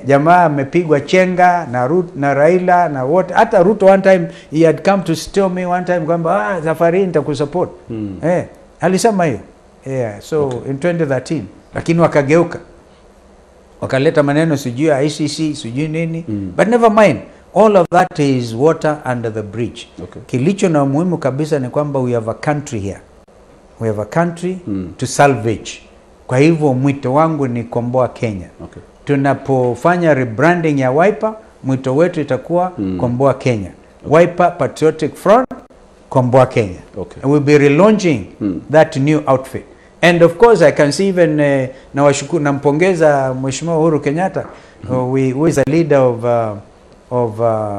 A: jamaa amepigwa chenga na Raila na what. Hata Ruto one time he had come to tell me one time kwamba safari nitakusupport. Alisema hiyo. So in 2013 lakini wakageuka. Wakaleta maneno sijui ya ICC sijui nini. But never mind. All of that is water under the bridge.
B: Okay.
A: Kilicho na muhimu kabisa ni kwamba we have a country here. We have a country to salvage. Kwa hivyo mwito wangu ni komboa Kenya.
B: Okay.
A: Tunapofanya rebranding ya Wiper, mwito wetu itakuwa komboa Kenya. Okay. Wiper Patriotic Front, komboa Kenya.
B: Okay.
A: And we'll be relaunching that new outfit. And of course I can see even nampongeza Mheshimiwa Uhuru Kenyatta, who is a leader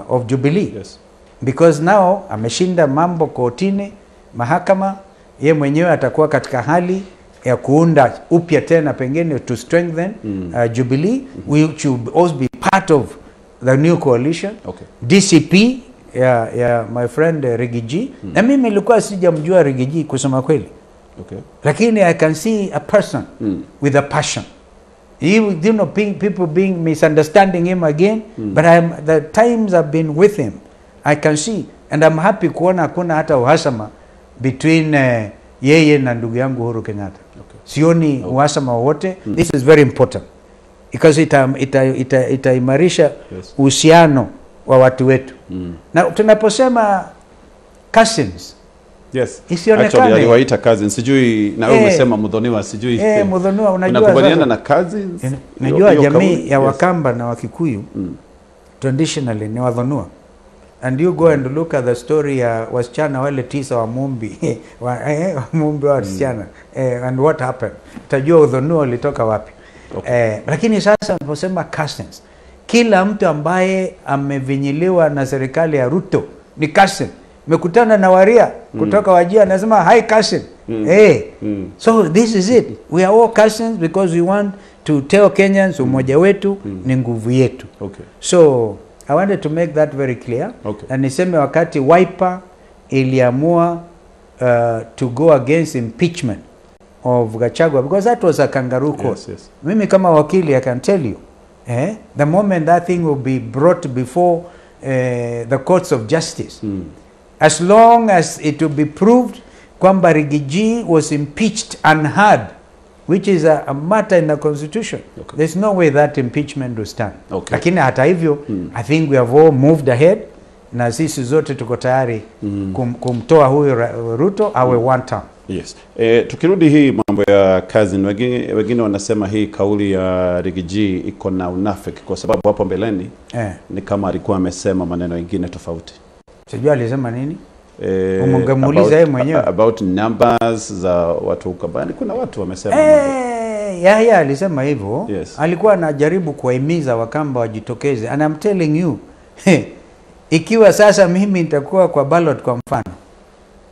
A: of Jubilee.
B: Yes.
A: Because now ameshinda mambo kotini, mahakama, ye mwenyewe atakuwa katika hali ya kuunda upya tena pengine to strengthen Jubilee, which will also be part of the new coalition.
B: Okay.
A: DCP ya my friend Rigiji. Na mimi nilikuwa sijamjua Rigiji kusema kweli.
B: Okay.
A: Lakini I can see a person with a passion. People being misunderstanding him again, but the times I've been with him, I can see, and I'm happy kuona hakuna hata uhasama between yeye na ndugu yangu Uhuru Kenyatta.
B: Okay.
A: Sioni uhasama wote. This is very important because itaimarisha uhusiano wa watu wetu. Na tunaposema cousins,
B: Yes.
A: Isionekane.
B: Actually aliwaita cousins. Sijui na wewe umesema Muthoniwa, sijui.
A: Muthoniwa unajua
B: unakubaliana na cousins?
A: Unajua jamii ya Wakamba na Wakikuyu traditionally ni Wathoniwa. And you go and look at the story ya wasichana wale 9 wa Mumbi. Mumbi wa wasichana. And what happened? Utajua Uthoniwa ulitoka wapi. Okay. Lakini sasa unaposema cousins, kila mtu ambaye amevinyiliwa na serikali ya Ruto ni cousin. Mekutana na Waria kutoka Wajia anasema hi cousin. So this is it. We are all cousins because we want to tell Kenyans umoja wetu ni nguvu yetu.
B: Okay.
A: So I wanted to make that very clear.
B: Okay.
A: Na niseme wakati Wiper iliamua to go against impeachment of Gachagua, because that was a kangaroo court.
B: Yes.
A: Mimi kama wakili I can tell you, the moment that thing will be brought before the courts of justice, as long as it will be proved kwamba Rigiji was impeached unheard, which is a matter in the constitution, there's no way that impeachment will stand. Lakini hata hivyo, I think we have all moved ahead, na sisi zote tuko tayari kumtoa huyo Ruto awe one term.
B: Yes. Tukirudi hii mambo ya cousin, wengine wanasema hii kauli ya Rigiji iko na unafiki kwa sababu hapo mbeleni ni kama alikuwa amesema maneno mengine tofauti.
A: Sijui alisema nini? Umungemuuliza yeye mwenyewe.
B: About numbers za watu Ukambani. Kuna watu wamesema
A: Yahya alisema hivyo.
B: Yes.
A: Alikuwa anajaribu kuwahimiza Wakamba wajitokeze. And I'm telling you, ikiwa sasa mimi nitakuwa kwa ballot kwa mfano,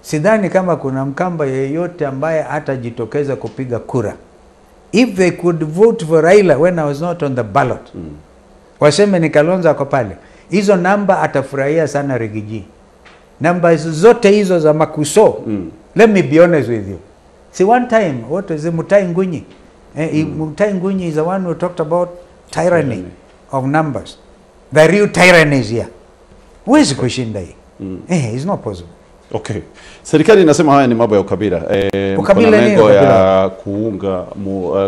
A: sidhani kama kuna Mkamba yeyote ambaye hatajitokeza kupiga kura. If they could vote for Raila when I was not on the ballot, waseme ni Kalonzo kwa pale, hizo namba atafurahia sana Rigiji. Namba zote hizo za Makuso. Let me be honest with you. See, one time, what was it, Mutai Ngunyi? Mutai Ngunyi is the one who talked about tyranny of numbers. The real tyranny is here. Huwezi kushinda hii. It's not possible.
B: Okay. Serikali inasema haya ni mambo ya ukabila.
A: Ukabila
B: kuna lengo ya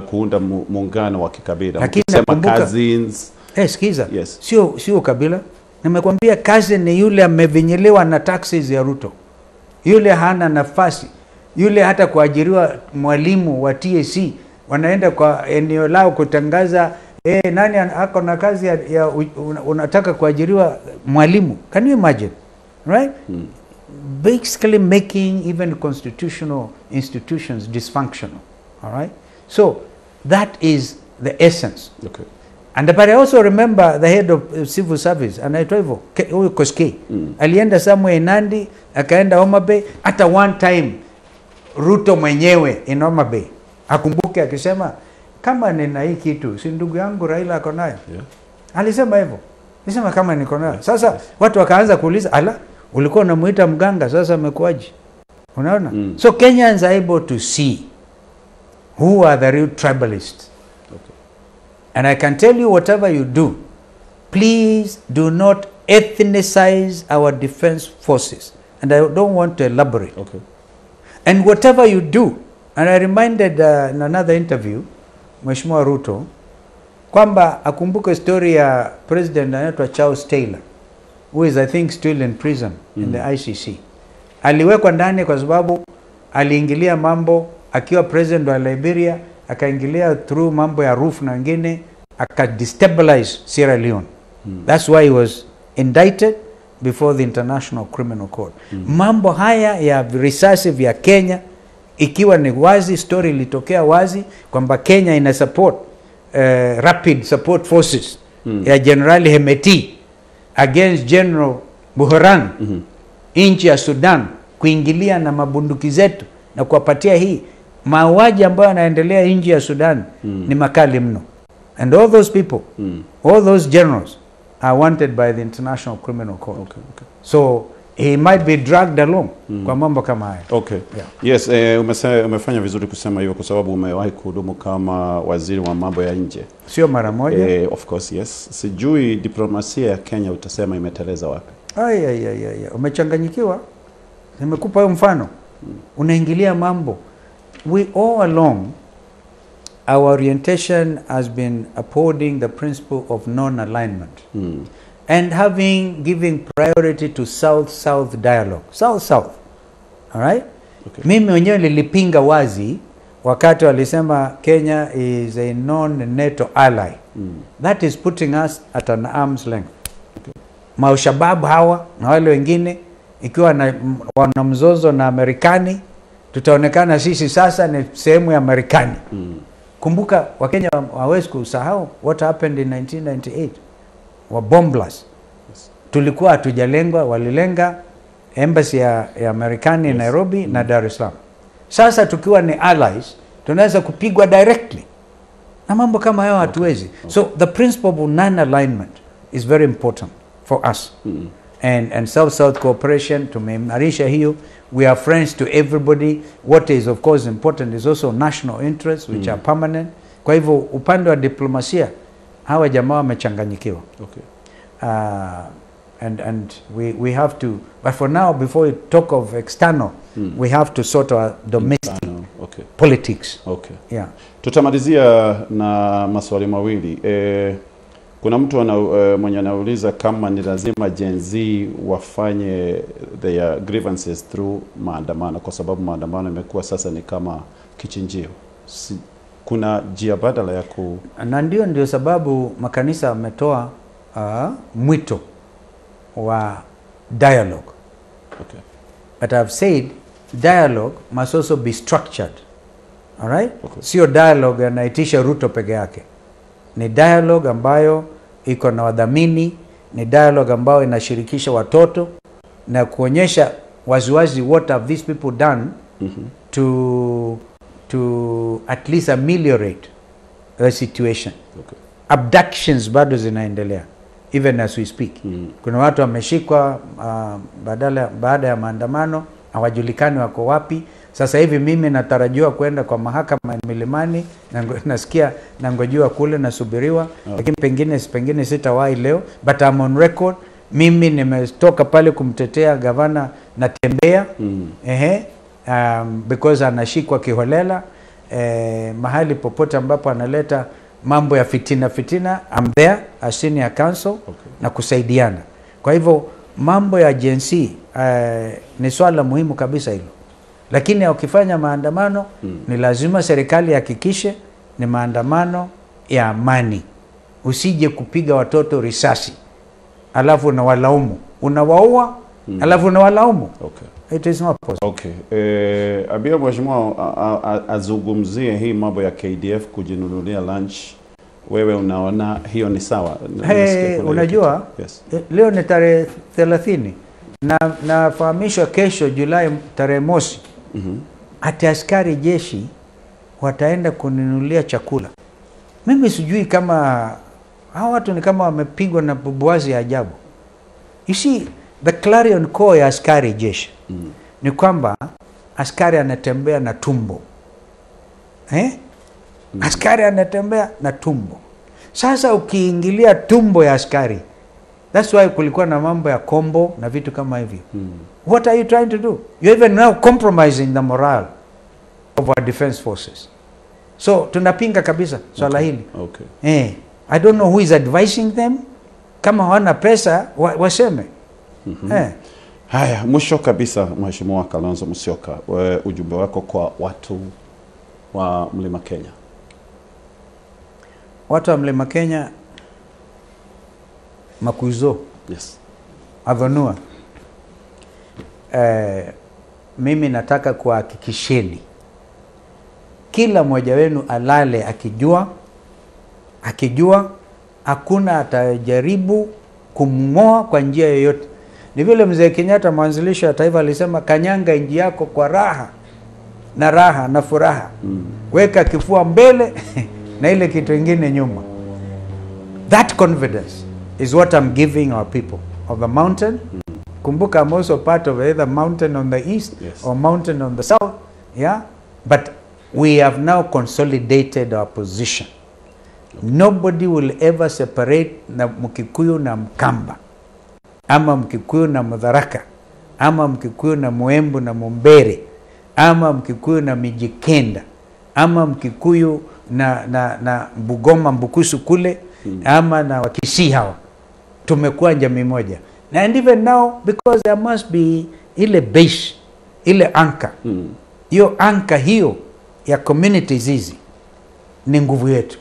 B: kuunda muungano wa kikabila. Ukisema cousins.
A: Sikiza. Yes. Sio ukabila. Nimekwambia cousin ni yule amevinyelewa na taxes ya Ruto. Yule hana nafasi. Yule hata kuajiriwa mwalimu wa TSC wanaenda kwa eneo lao kutangaza nani ako na kazi ya unataka kuajiriwa mwalimu. Can you imagine? Right? Basically making even constitutional institutions dysfunctional. All right? So that is the essence.
B: Okay.
A: And but I also remember the head of civil service, anaitwa hivyo huyo Koskei. Alienda somewhere Nandi, akaenda Homa Bay, hata one time Ruto mwenyewe in Homa Bay akumbuke akisema kama nina hii kitu si ndugu yangu Raila ako nayo. Alisema hivyo. Alisema kama niko nayo. Sasa watu wakaanza kuuliza, ala, ulikuwa unamuita mganga, sasa amekuaje? Unaona? So Kenyans are able to see who are the real tribalists. And I can tell you, whatever you do, please do not ethnicize our defense forces. And I don't want to elaborate.
B: Okay.
A: And whatever you do, and I reminded in another interview, Mheshimiwa Ruto, kwamba akumbuke story ya President anaitwa Charles Taylor, who is I think still in prison in the ICC. Aliwekwa ndani kwa sababu aliingilia mambo akiwa president wa Liberia, akaingilia through mambo ya roof na wengine, akadestabilize Sierra Leone. That's why he was indicted before the International Criminal Court. Mambo haya ya risasi vya Kenya, ikiwa ni wazi, story ilitokea wazi kwamba Kenya ina support rapid support forces ya General Hemeti against General Buhran nchi ya Sudan kuingilia na mabunduki zetu na kuwapatia hii mauaji ambayo yanaendelea nchi ya Sudan ni makali mno. And all those people, all those generals are wanted by the International Criminal Court.
B: Okay.
A: So he might be dragged along kwa mambo kama haya.
B: Okay. Yes, umefanya vizuri kusema hivyo kwa sababu umewahi kuhudumu kama waziri wa mambo ya nje.
A: Sio mara moja.
B: Of course, yes. Sijui diplomasia ya Kenya utasema imeteleza wapi?
A: Umechanganyikiwa. Nimekupa hiyo mfano. Unaingilia mambo. We all along, our orientation has been upholding the principle of non-alignment and giving priority to South-South dialogue. South-South. Alright? Okay. Mimi mwenyewe nilipinga wazi wakati walisema Kenya is a non-NATO ally. That is putting us at an arm's length. Okay. Maushababu hawa na wale wengine ikiwa wana mzozo na Amerikani, tutaonekana sisi sasa ni sehemu ya Amerikani. Kumbuka Wakenya hawezi kusahau what happened in 1998 wa bomb blast. Tulikuwa hatujalengwa, walilenga embassy ya Amerikani Nairobi na Dar es Salaam. Sasa tukiwa ni allies tunaweza kupigwa directly na mambo kama hayo hatuwezi. So the principle of non-alignment is very important for us. And South-South cooperation, tumeimarisha hiyo. We are friends to everybody. What is of course important is also national interests which are permanent. Kwa hivyo upande wa diplomasia hawa jamaa wamechanganyikiwa.
B: Okay.
A: And we have to, but for now, before we talk of external, we have to sort our domestic politics.
B: Okay.
A: Yeah.
B: Tutamalizia na maswali mawili. Kuna mtu mwenye anauliza kama ni lazima Gen Z wafanye their grievances through maandamano, kwa sababu maandamano imekuwa sasa ni kama kichinjio. Kuna njia badala ya
A: na ndio sababu makanisa wametoa mwito wa dialogue.
B: Okay.
A: But I've said dialogue must also be structured. All right? Okay. Sio dialogue anaitisha Ruto peke yake. Ni dialogue ambayo iko na wadhamini, ni dialogue ambayo inashirikisha watoto na kuonyesha waziwazi what have these people done to at least ameliorate the situation.
B: Okay.
A: Abductions bado zinaendelea even as we speak. Kuna watu wameshikwa baada ya maandamano, hawajulikani wako wapi. Sasa hivi mimi natarajiwa kwenda kwa mahakama Milimani, nasikia nangojua kule nasubiriwa, lakini pengine sitawahi leo, but I'm on record. Mimi nimetoka pale kumtetea gavana Natembeya, because anashikwa kiholela mahali popote ambapo analeta mambo ya fitina. I'm there as senior counsel na kusaidiana. Kwa hivyo mambo ya Gen Z ni swala muhimu kabisa hilo. Lakini ukifanya maandamano ni lazima serikali hakikishe ni maandamano ya amani. Usije kupiga watoto risasi alafu unawalaumu, unawaua alafu unawalaumu.
B: Okay.
A: It is not possible.
B: Okay. Abia mheshimiwa azungumzie hii mambo ya KDF kujinunulia lunch. Wewe unaona hiyo ni sawa?
A: Unajua leo ni tarehe 30 na nafahamishwa kesho Julai tarehe mosi ati askari jeshi wataenda kuninunulia chakula. Mimi sijui kama hao watu ni kama wamepigwa na bubuazi ya ajabu. You see, the clarion call ya askari jeshi ni kwamba askari anatembea na tumbo. Askari anatembea na tumbo. Sasa ukiingilia tumbo ya askari, that's why kulikuwa na mambo ya combo na vitu kama hivi. What are you trying to do? You're even now compromising the morale of our defense forces. So tunapinga kabisa swala hili.
B: Okay.
A: I don't know who is advising them. Kama hawana pesa waseme.
B: Haya, mwisho kabisa Mheshimiwa Kalonzo Musyoka, ujumbe wako kwa watu wa Mlima Kenya.
A: Watu wa Mlima Kenya, Makuizo, Adhonua, mimi nataka kuhakikisheni kila mmoja wenu alale akijua hakuna atajaribu kumngoa kwa njia yoyote. Ni vile mzee Kenyatta, mwanzilishi wa taifa, alisema kanyanga inji yako kwa raha na furaha. Weka kifua mbele na ile kitu ingine nyuma. That confidence is what I'm giving our people of the mountain. Kumbuka, I'm also part of either mountain on the east or mountain on the south. Yeah, but we have now consolidated our position. Nobody will ever separate na Mkikuyu na Mkamba, ama Mkikuyu na Mudharaka, ama Mkikuyu na Muembu na Mumbere, ama Mkikuyu na Mijikenda, ama Mkikuyu na Bugoma Mbukusu kule, ama na Wakisii hawa. Tumekuwa jamii moja. And even now, because there must be ile base ile anka. Hiyo anka hiyo ya communities hizi ni nguvu yetu.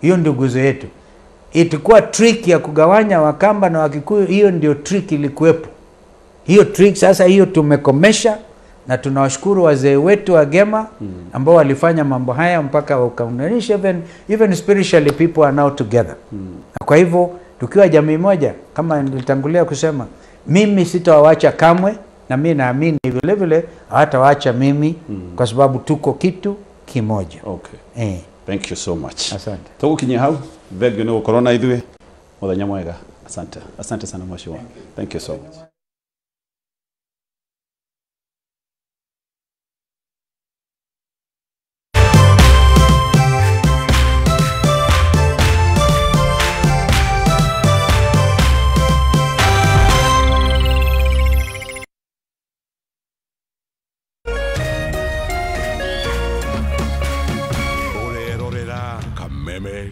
A: Hiyo ndio nguzo yetu. Itakuwa trick ya kugawanya Wakamba na Wakikuyu, hiyo ndio trick ilikuwepo. Hiyo trick sasa hiyo tumekomesha, na tunawashukuru wazee wetu wa Gema ambao walifanya mambo haya mpaka wakaunganisha, even spiritually people are now together. Na kwa hivyo tukiwa jamii moja, kama nilitangulia kusema, mimi sitawaacha kamwe, na mimi naamini vile vile hawatawaacha mimi, kwa sababu tuko kitu kimoja.
B: Thank you so much.
A: Asante.
B: Tugukinye hau thengio ni gukorwo na ithuĩ muthenya mwega. Asante sana mheshimiwa. Thank you so much.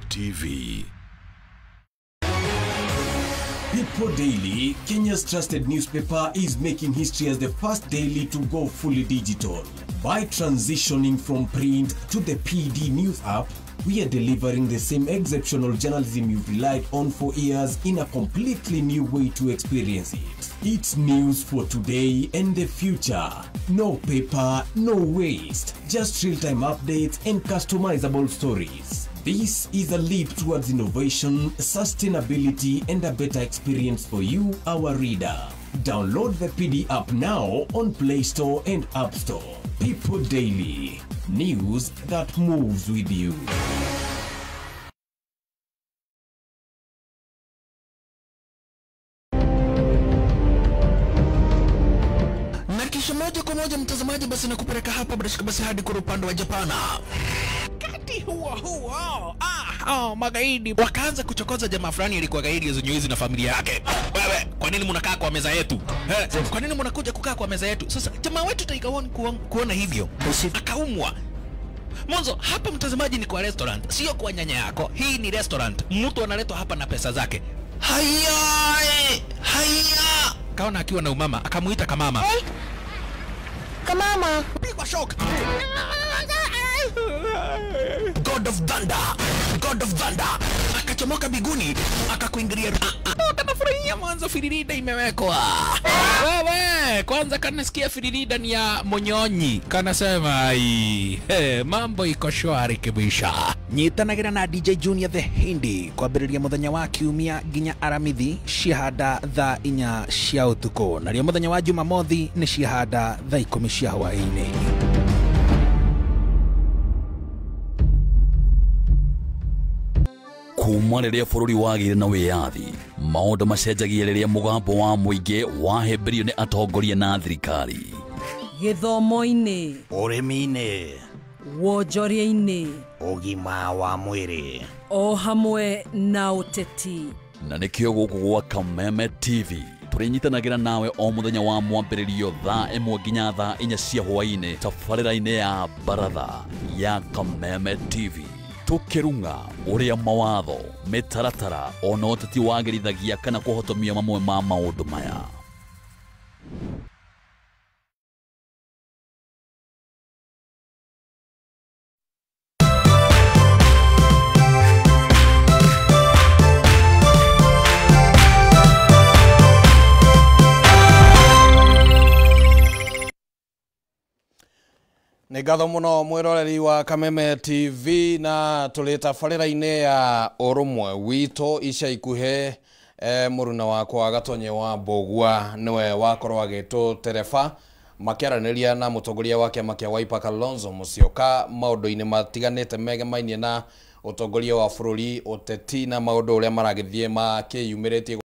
M: TV. People Daily, Kenya's trusted newspaper, is making history as the first daily to go fully digital. By transitioning from print to the PD News app, we are delivering the same exceptional journalism you've relied on for years in a completely new way to experience it. It's news for today and the future. No paper, no waste. Just real-time updates and customizable stories. This is a leap towards innovation, sustainability, and a better experience for you, our reader. Download the PD app now on Play Store and App Store. People Daily. News that moves with you.
I: Na kisha moja kwa moja mtazamaji, basi nakupeleka hapa basi hadi kwa upande wa Japana. Kati huo magaidi wakaanza kuchokoza jamaa fulani alikuwa gaidi ya Zonyuizi na familia yake. Wewe, kwa nini mnakaa kwa meza yetu? Kwa nini mnakuja kukaa kwa meza yetu? Sasa jamaa wetu Taika kuona hivyo akaumwa. Mwanzo hapa mtazamaji ni kwa restaurant, sio kwa nyanya yako. Hii ni restaurant. Mtu analetwa hapa na pesa zake. Haya! Kaona akiwa na umama, akamuita kamama. Kamama, pigwa shock. God of Thunder. Akachomoka biguni, akakuingilia. Kanafurahia mwanzo firirida imewekwa. Wewe, kwanza kanasikia firirida ni ya Monyonyi. Kanasema mambo iko shwari kabisa. Nyitanagira na DJ Junior the Hindi kwa biriria muthenya wa kiumia ginya aramithi ciahanda thaa 4 cia utuko, na rio muthenya wa Jumamothi ni ciahanda thaa 10 cia hwaini.
C: kuma rĩrĩa bũrũri wagĩire na wĩyathi, maũndũ macenjagia rĩrĩa mũgambo wa mũingĩ wahĩmbĩrio nĩ atongoria na thirikari.
K: Gĩthomo-inĩ,
I: ũrĩmi-inĩ,
K: wonjoria-inĩ,
I: ũgima wa mwĩrĩ,
K: o hamwe na ũteti.
C: Na nĩkĩo gũkũ gwa Kameme TV tũrĩnyitanagĩra nawe o mũthenya wa mwambĩrĩrio thaa 1 nginya thaa 4 cia hwaĩ-inĩ tabarĩra-inĩ ya Baratha ya Kameme TV. Tukirunga uria mawatho mitaratara ona ũteti wagĩrithagia kana kũhotomia mamwe ma maũndũ maya.
N: Nĩ ngatho mũno mwĩroreri wa Kameme TV, na tũrĩ tabarĩra-inĩ ya ũrũmwe witũ ica ikuhĩ. Mũruna wakwa Gatonye wa Mbũgua niwe wakorwo agĩtũtereba makĩaranĩria na mũtongoria wa kĩama kĩa Wiper Kalonzo Musyoka maũndũ-inĩ matiganĩte megemainie na ũtongoria wa bũrũri, ũteti na maũndũ ũrĩa maragĩthiĩ makĩyumĩrĩtie